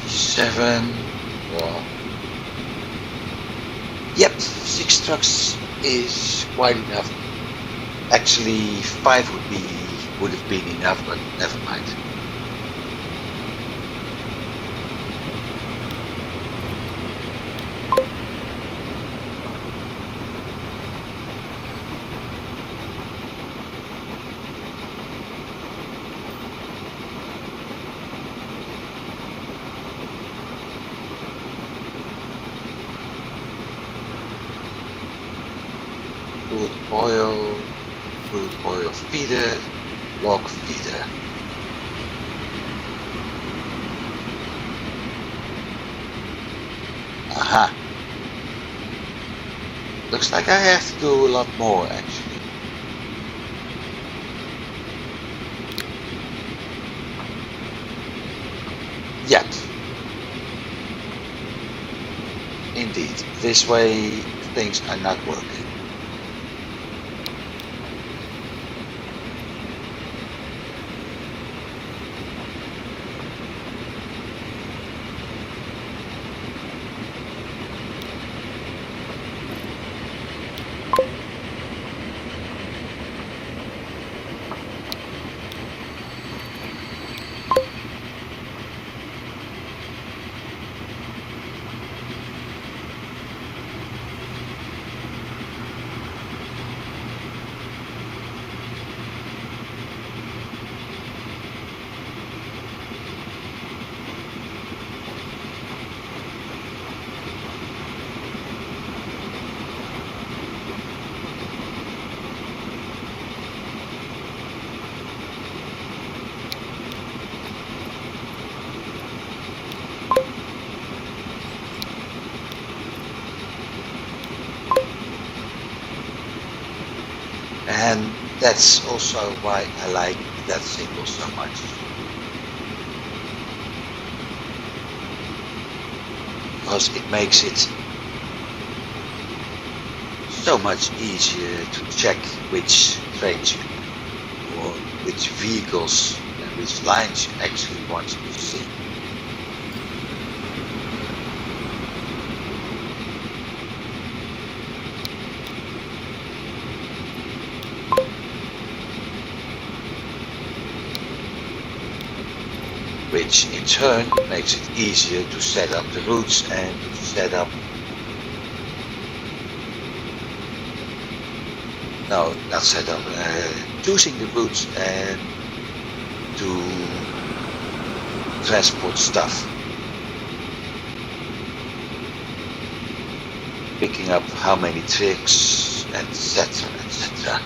Seven. Well, yep, 6 trucks is quite enough. Actually, 5 would have been enough, but never mind. Crude oil feeder, log feeder. Aha. Looks like I have to do a lot more actually. Yet. Indeed, this way things are not working. And that's also why I like that symbol so much. Because it makes it so much easier to check which trains you or which vehicles and which lines you actually want to see. Which in turn makes it easier to set up the routes and to set up no, not set up, choosing the routes and to transport stuff. Picking up how many tricks, etc., etc.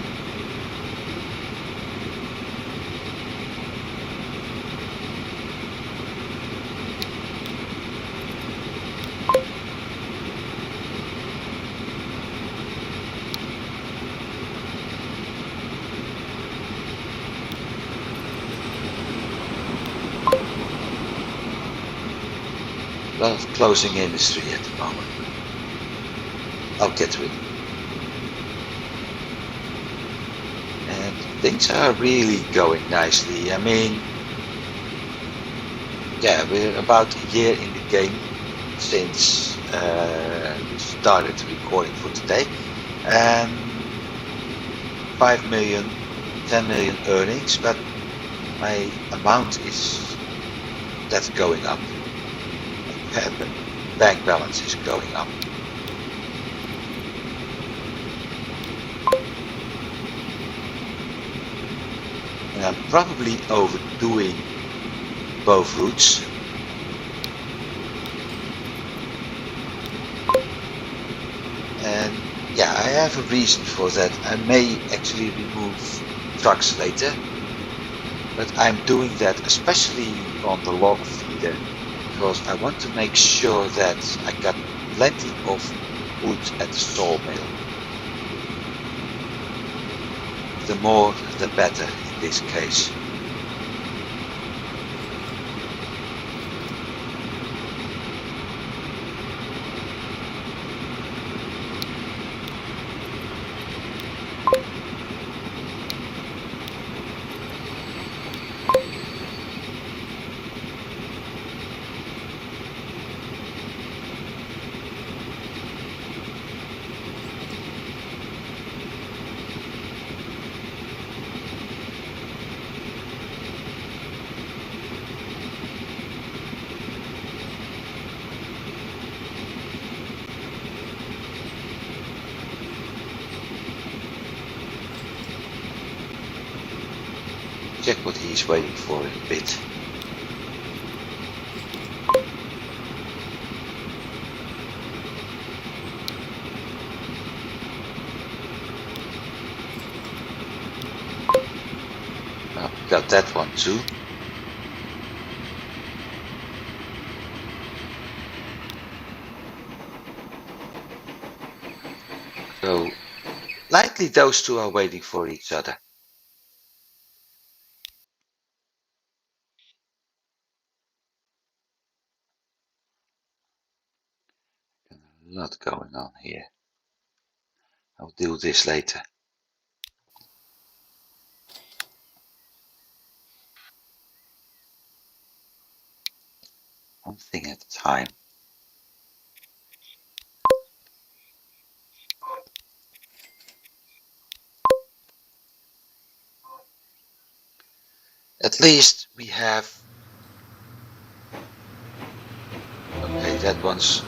A lot of closing industry at the moment. I'll get to it. And things are really going nicely. I mean, yeah, we're about a year in the game since we started recording for today. 5 million, 10 million earnings, but my amount is that's going up. Bank balance is going up. And I'm probably overdoing both routes. And yeah, I have a reason for that. I may actually remove trucks later, but I'm doing that especially on the log feeder because I want to make sure that I got plenty of wood at the sawmill. The more, the better in this case. Check what he's waiting for in a bit. Got that one too. So likely those two are waiting for each other. A lot going on here. I'll do this later. One thing at a time. At least we have. Okay, that one's.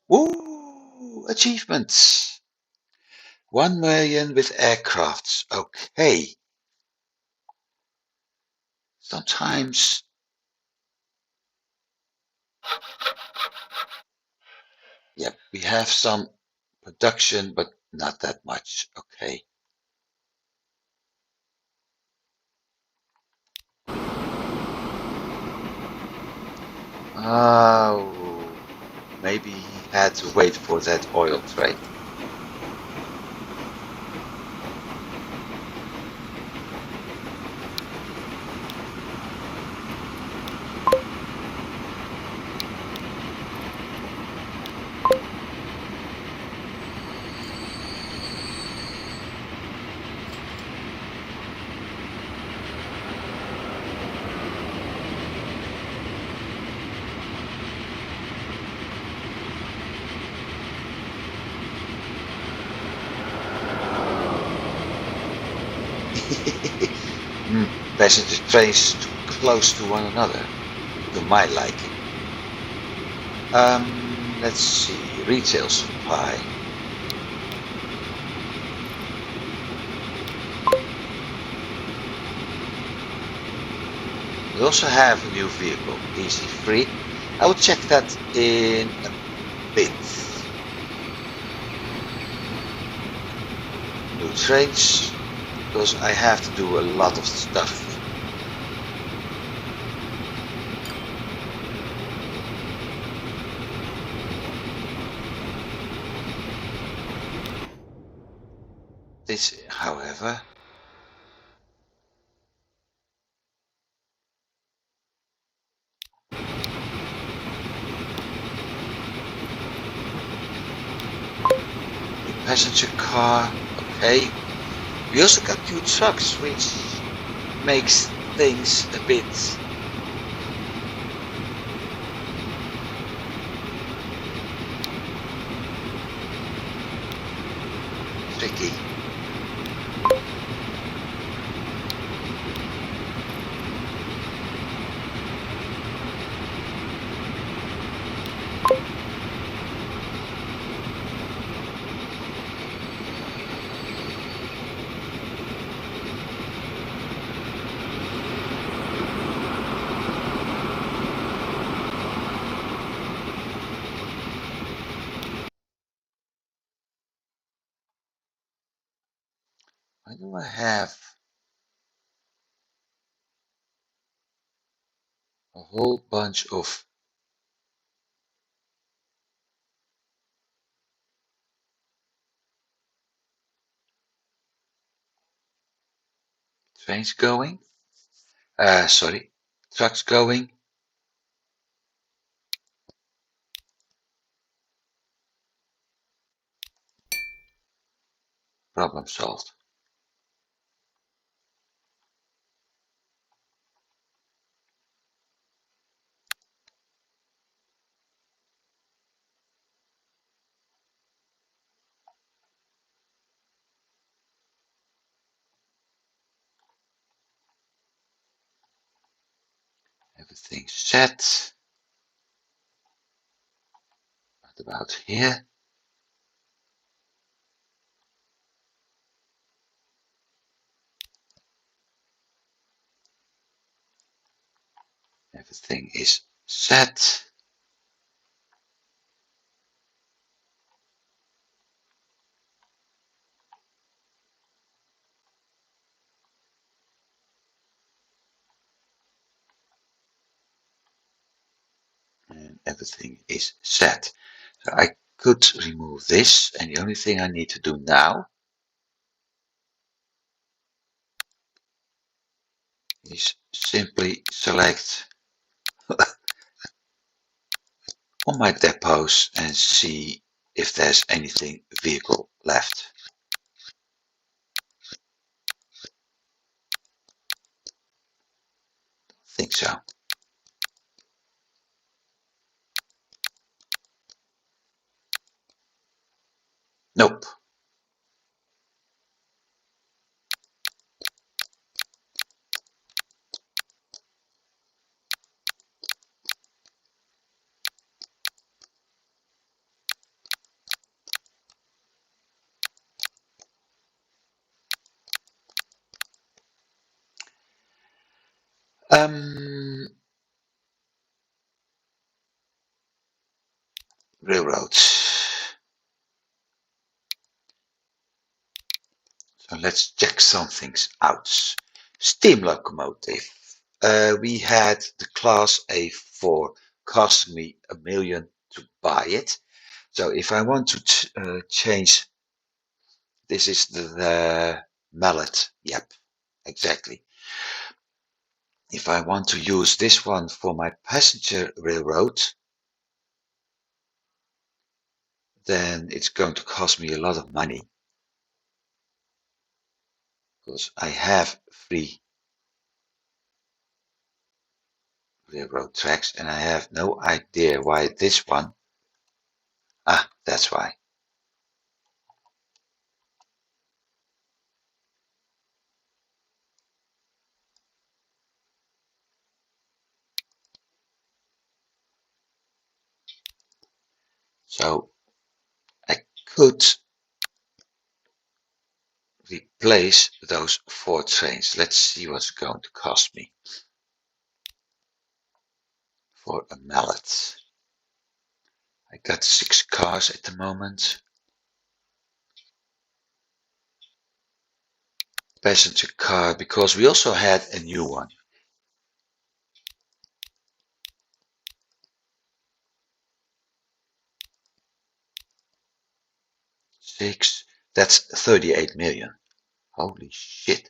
Woo! Achievements! 1 million with aircrafts. Okay. Sometimes. Yep, we have some production, but not that much. Okay. Oh, maybe he had to wait for that oil train. Passenger trains too close to one another, to my liking. Let's see, retail supply. We also have a new vehicle, DC3. I will check that in a bit. New trains, because I have to do a lot of stuff. This, however, passenger car, okay. We also got new trucks, which makes things a bit tricky. Why do I have a whole bunch of trains going? Sorry, trucks going? Problem solved. Everything's set. What about here? Everything is set. And everything is set. So I could remove this, and the only thing I need to do now is simply select on my depots and see if there's anything vehicle left. Think so. Nope. Railroads. So let's check some things out. Steam locomotive. We had the Class A4, cost me $1 million to buy it. So if I want to change, this is the mallet. Yep, exactly. If I want to use this one for my passenger railroad, then it's going to cost me a lot of money, because I have 3 railroad tracks and I have no idea why this one. That's why. So I could replace those 4 trains. Let's see what's going to cost me for a mallet. I got 6 cars at the moment. Passenger car, because we also had a new one. 6, that's 38 million. Holy shit.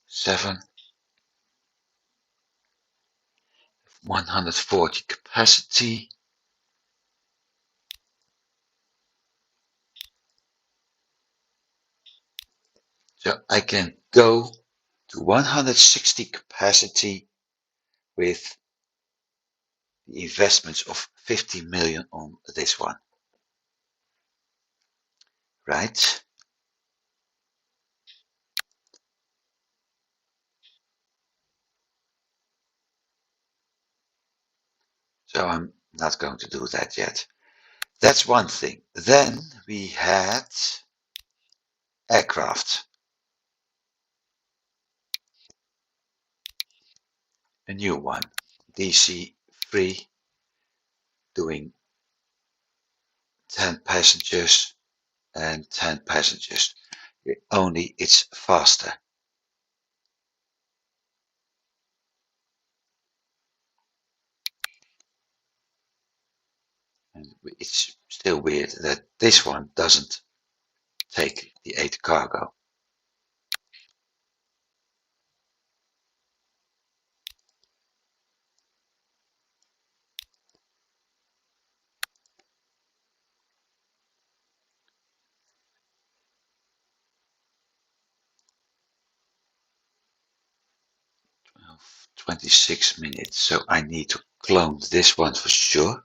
7, 140 capacity. So I can go to 160 capacity with the investments of 50 million on this one. Right? So I'm not going to do that yet. That's one thing. Then we had aircraft. A new one. DC-3, doing 10 passengers and 10 passengers. Only it's faster. And it's still weird that this one doesn't take the 8 cargo. Of 26 minutes, so I need to clone this one for sure.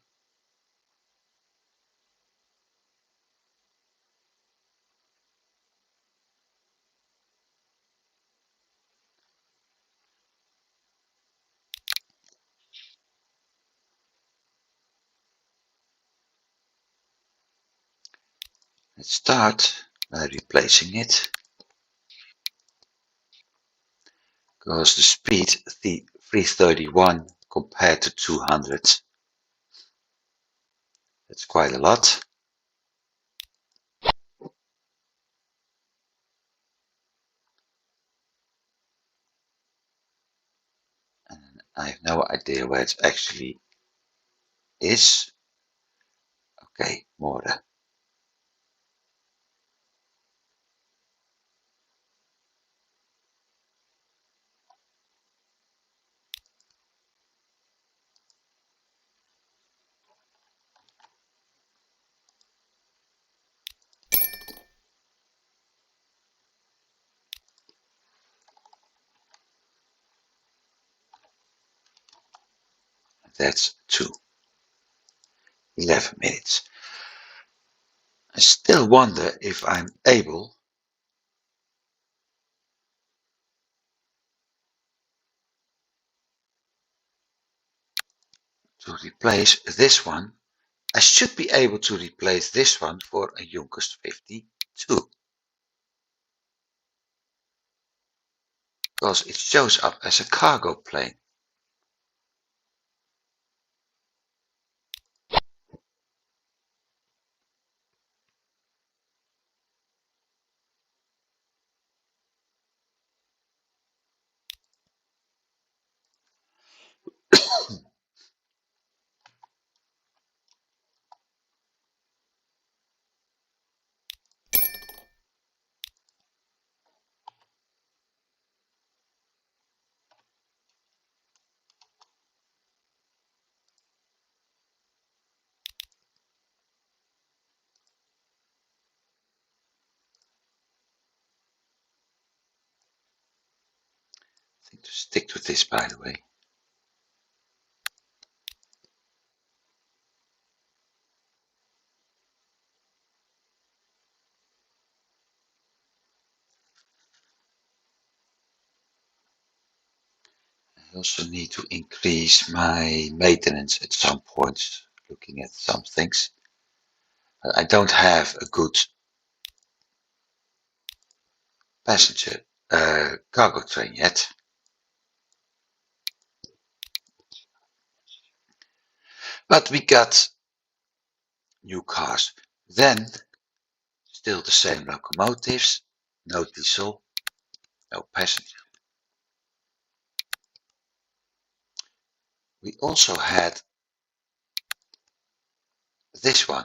Let's start by replacing it, because the speed, the 331 compared to 200, that's quite a lot. And I have no idea where it actually is. Okay, more. That's 11 minutes. I still wonder if I'm able to replace this one. I should be able to replace this one for a Junkers 52, because it shows up as a cargo plane. I think to stick to this, by the way. I also need to increase my maintenance at some point, looking at some things. I don't have a good passenger cargo train yet. But we got new cars. Then, still the same locomotives, no diesel, no passenger. We also had this one.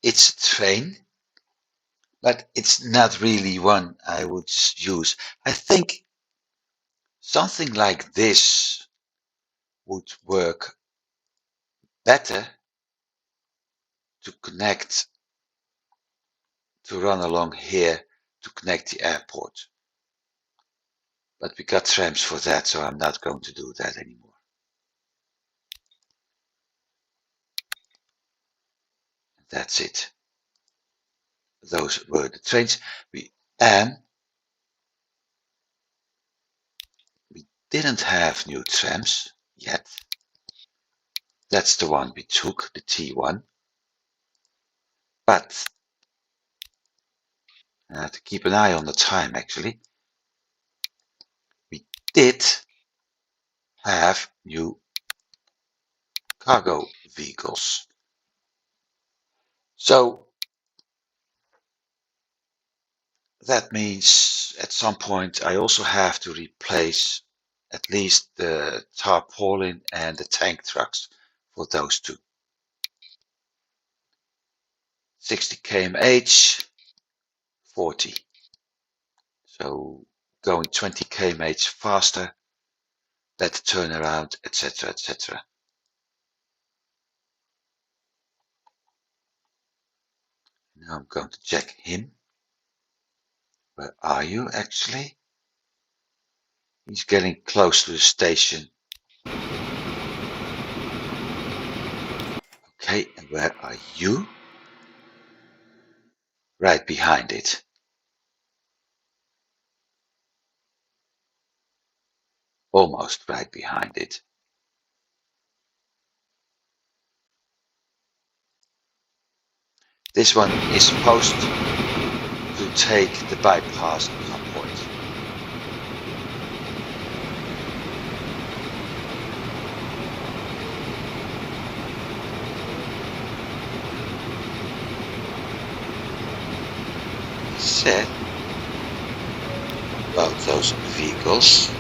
It's a train, but it's not really one I would use. I think something like this would work better to connect, to run along here to connect the airport. But we got trams for that, so I'm not going to do that anymore. That's it. Those were the trains. We didn't have new trams yet. That's the one we took, the T1. But I have to keep an eye on the time actually. We did have new cargo vehicles. So that means at some point I also have to replace at least the tarpaulin and the tank trucks for those two. 60 kmh, 40. So going 20 kmh faster, better turnaround, etc., etc. Now I'm going to check him. Where are you actually? He's getting close to the station. Okay, and where are you? Right behind it. Almost right behind it. This one is supposed to take the bypass at some point. He said about those vehicles.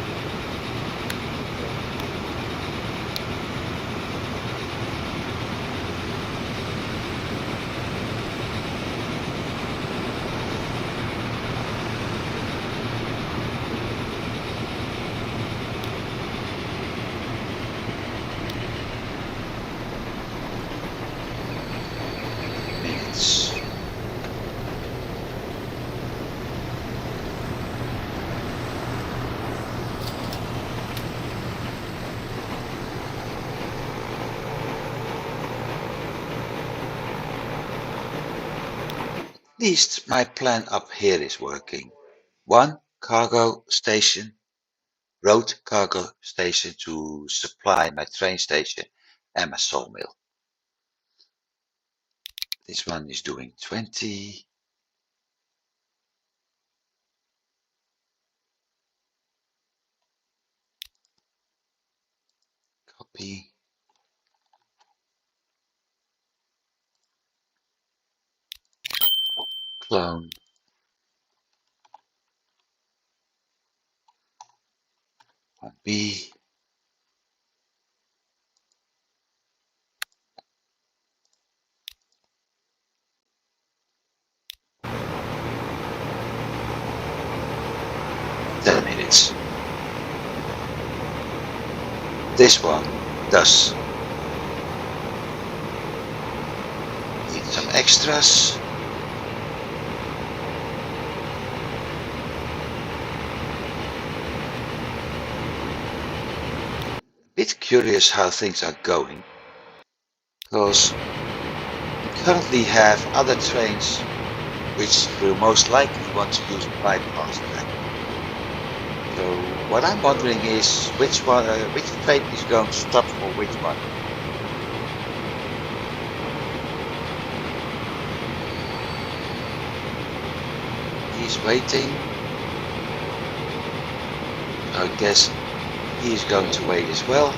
Minutes. At least my plan up here is working. One cargo station, road cargo station to supply my train station and my sawmill. This one is doing 20. Copy. Clone. 1B. Minutes. This one does need some extras. Bit curious how things are going, because we currently have other trains which will most likely want to use the bypass track. So what I'm wondering is which one, which train is going to stop for which one. He's waiting. I guess he is going to wait as well.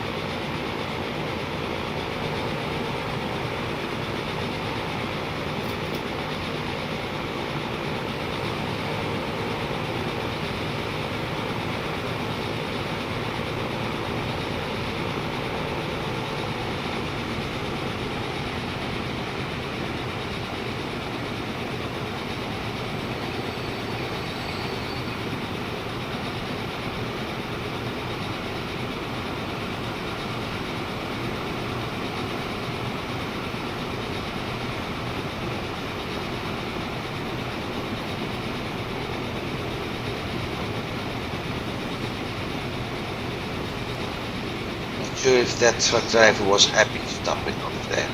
Not sure if that truck driver was happy stopping over there.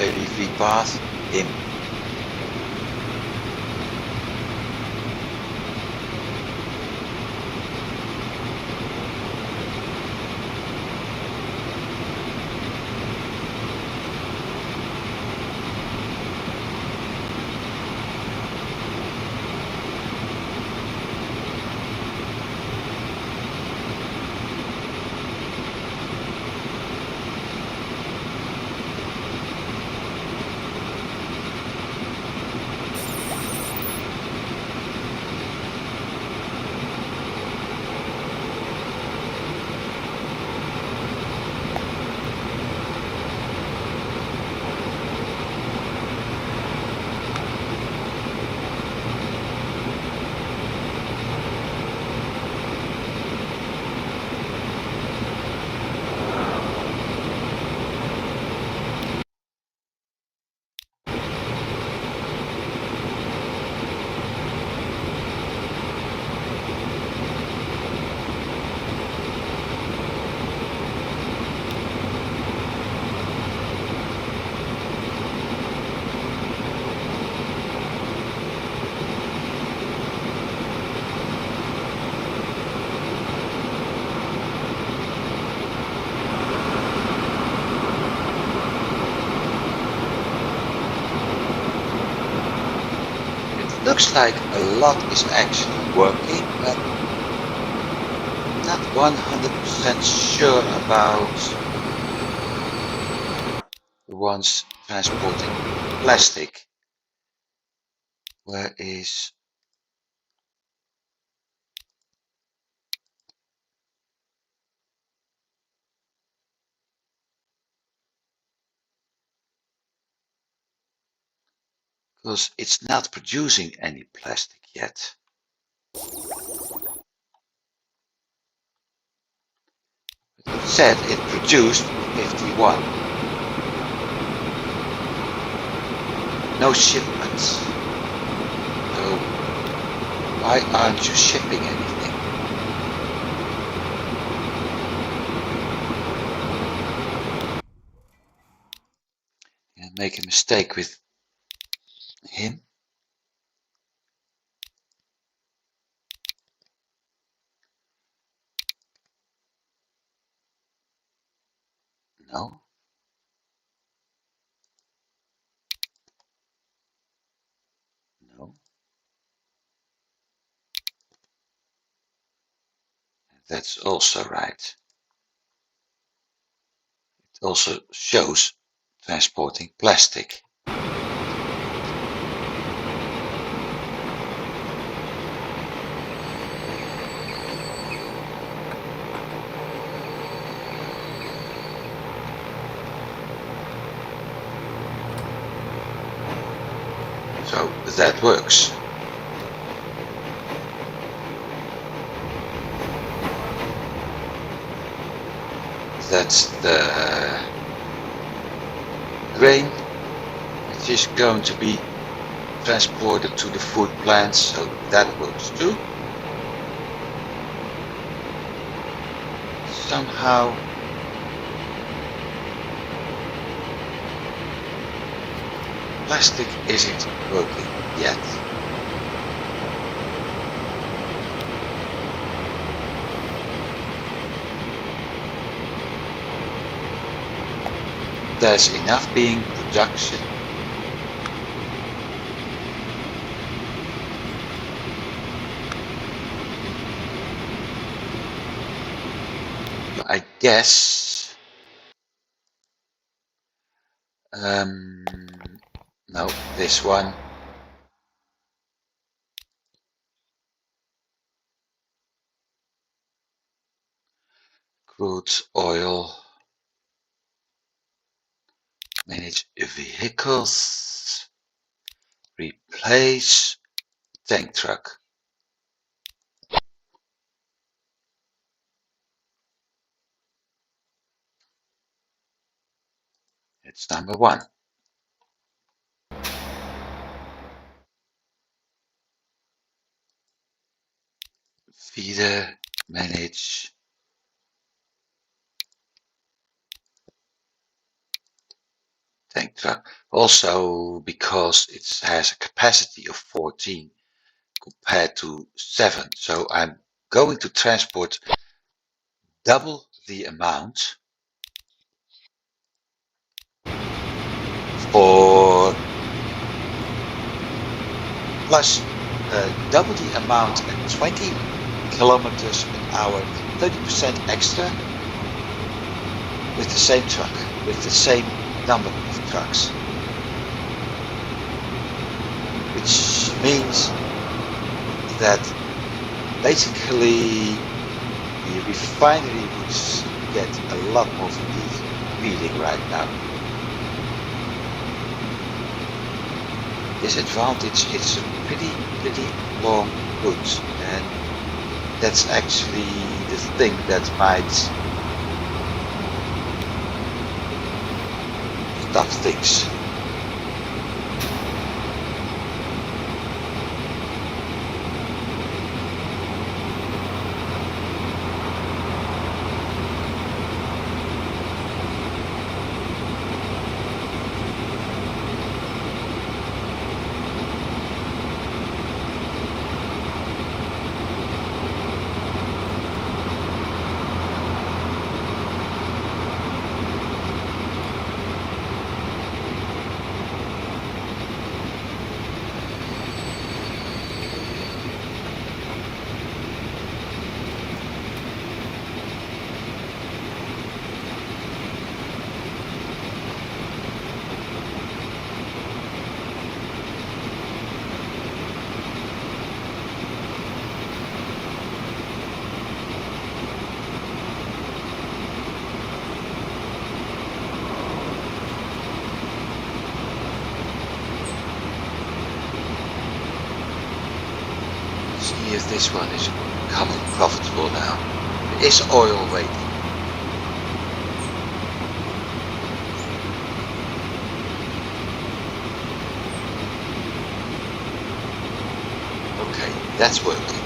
Leave path him. Looks like a lot is actually working, but not 100% sure about the ones transporting plastic. Where is... Because it's not producing any plastic yet. Let's said it produced 51. No shipments. So why aren't you shipping anything? And make a mistake with him. No. No. That's also right. It also shows transporting plastic. So that works. That's the grain which is going to be transported to the food plants, so that works too. Somehow plastic isn't working yet. There's enough being production. I guess no, this one. Crude oil. Manage vehicles. Replace tank truck. It's number 1. Feeder, manage. Tank truck. Also because it has a capacity of 14 compared to 7. So I'm going to transport double the amount for plus double the amount at 20 kilometers an hour, 30% extra with the same truck, with the same number of trucks. Which means that basically the refinery would get a lot more reading right now. Disadvantage, it's a pretty long route, and that's actually the thing that might stop things. See if this one is becoming profitable now. There is oil waiting. Okay, that's working.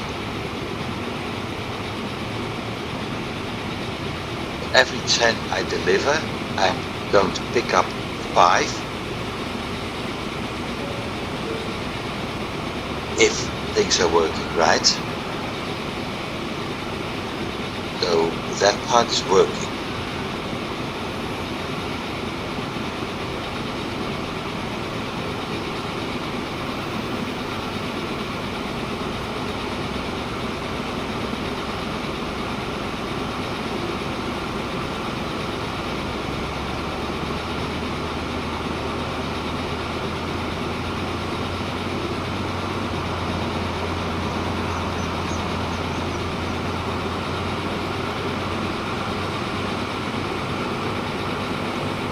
Every 10 I deliver, I'm going to pick up 5 if things are working right. So that part is working.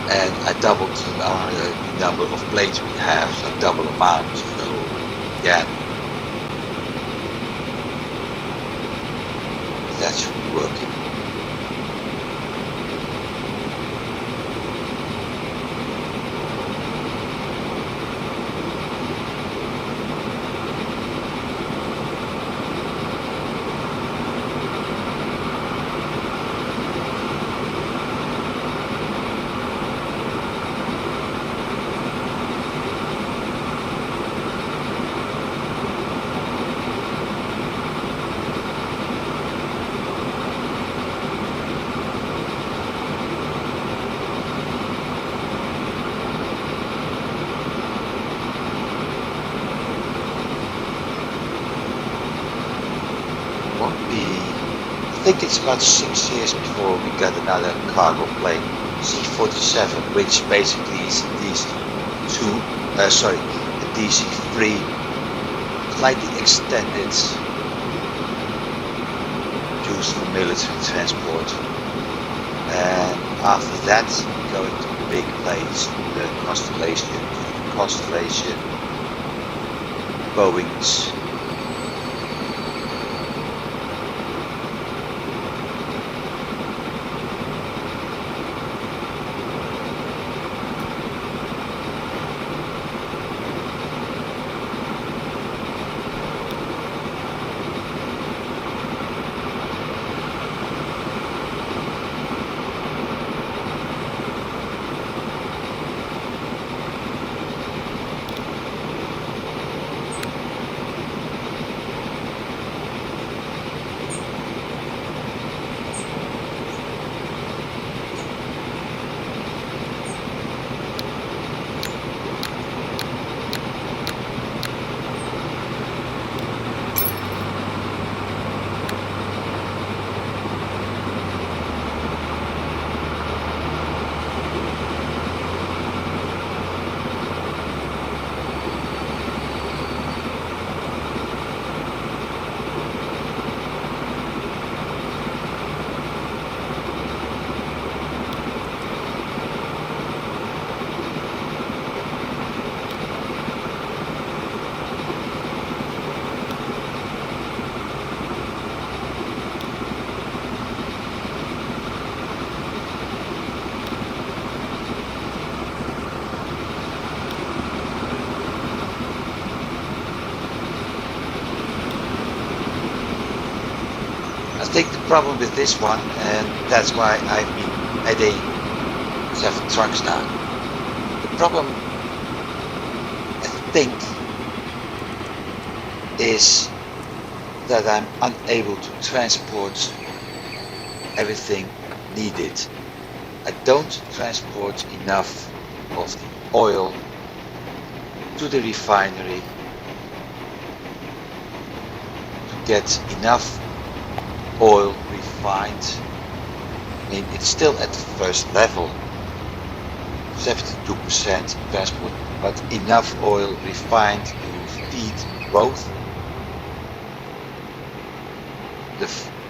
And I doubled the number of planes we have, so double amount. So yeah, that should be working. I think it's about 6 years before we got another cargo plane, C-47, which basically is a DC-2, a DC-3, slightly extended, used for military transport. And after that, going to big planes, the Constellation, Boeings. I think the problem with this one, and that's why I've been adding 7 trucks now. The problem, I think, is that I'm unable to transport everything needed. I don't transport enough of the oil to the refinery to get enough oil refined. I mean, it's still at the first level, 72% transport, but enough oil refined to feed both the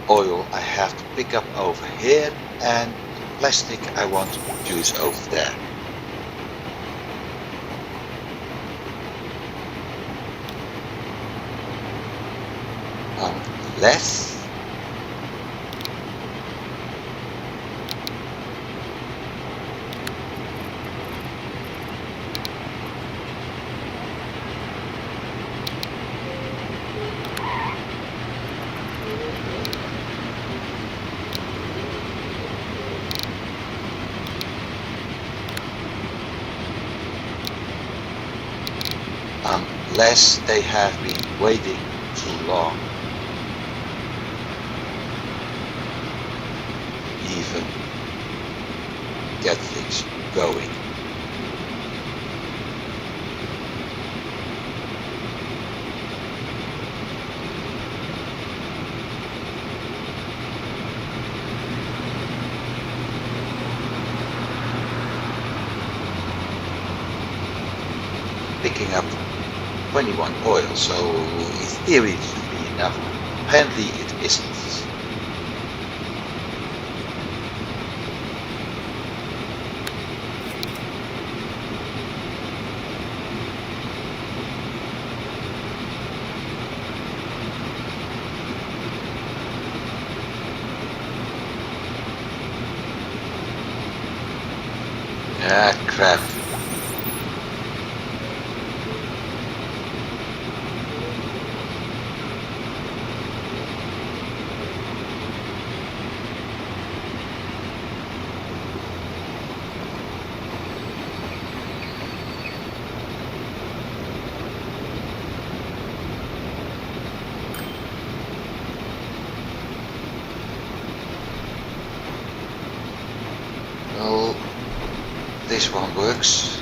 oil I have to pick up over here and the plastic I want to produce over there. Unless unless they have been waiting too long. Even get things going. Picking up 21 oil, so in theory it should be enough. Apparently it isn't. Ah, crap. Well, this one works.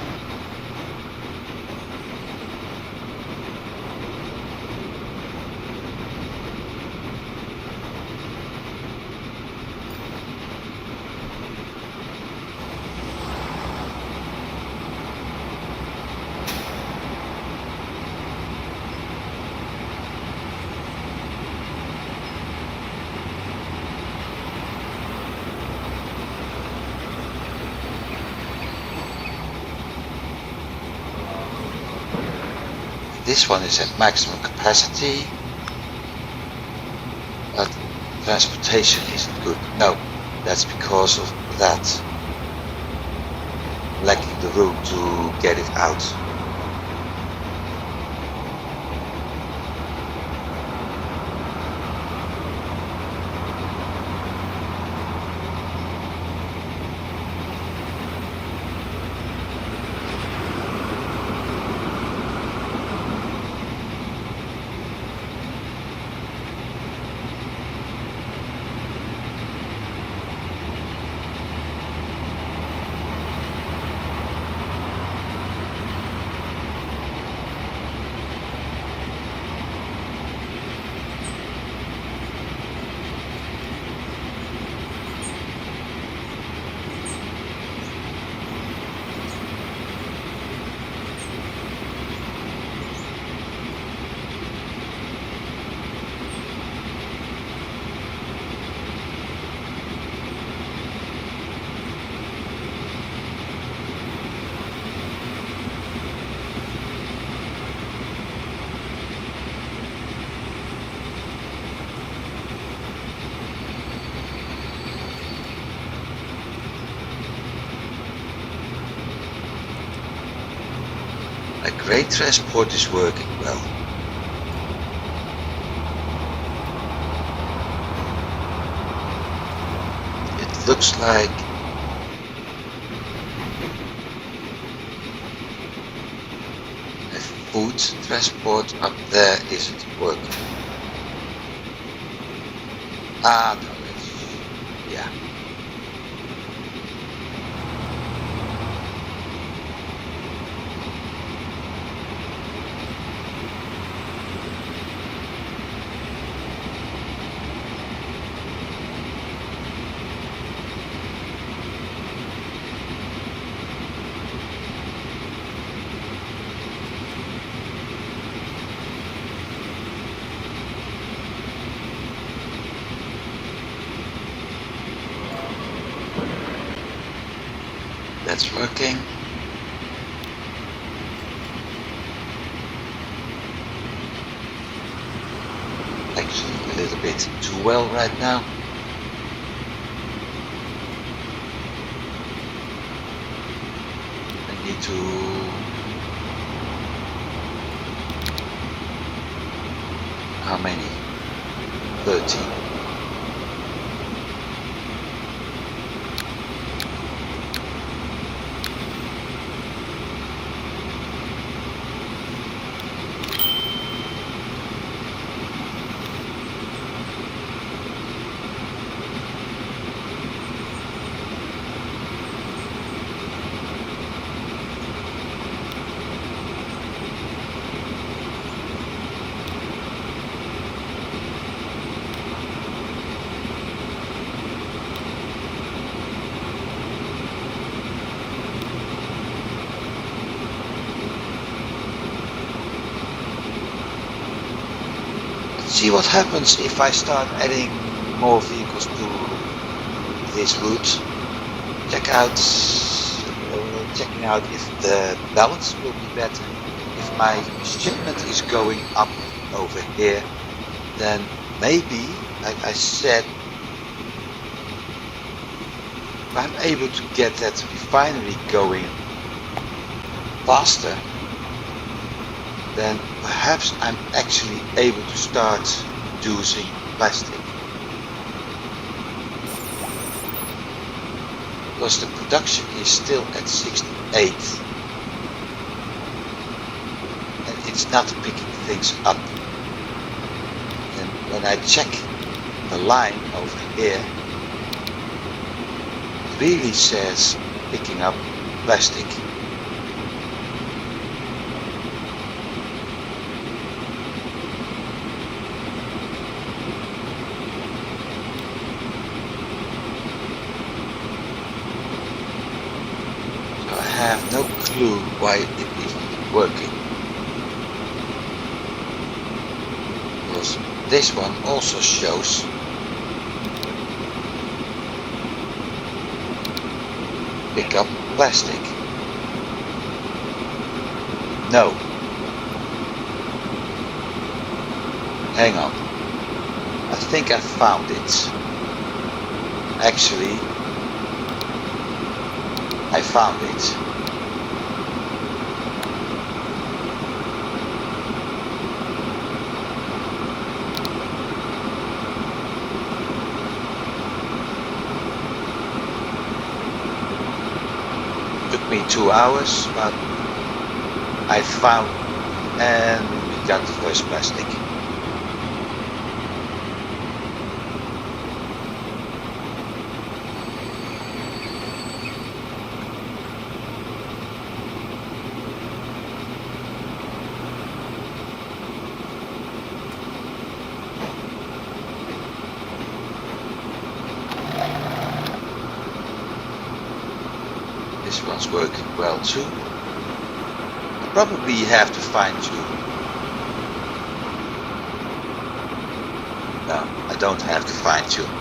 This one is at maximum capacity, but transportation isn't good. No, that's because of that. Lacking the room to get it out. A great transport is working well. It looks like a food transport up there isn't working. Ah, no, it's, yeah. That's working. Actually, a little bit too well right now. I need to how many? 13. See what happens if I start adding more vehicles to this route. Checking out if the balance will be better. If my shipment is going up over here, then maybe, like I said, if I'm able to get that refinery going faster, then perhaps I'm actually able to start using plastic. Because the production is still at 68 and it's not picking things up. And when I check the line over here, it really says picking up plastic. I have no clue why it isn't working. Because this one also shows pick up plastic. No. Hang on. I think I found it. Actually, I found it. Took me 2 hours, but I found and we got the first plastic. This one's working well too. Probably have to fine tune. No, I don't have to fine tune.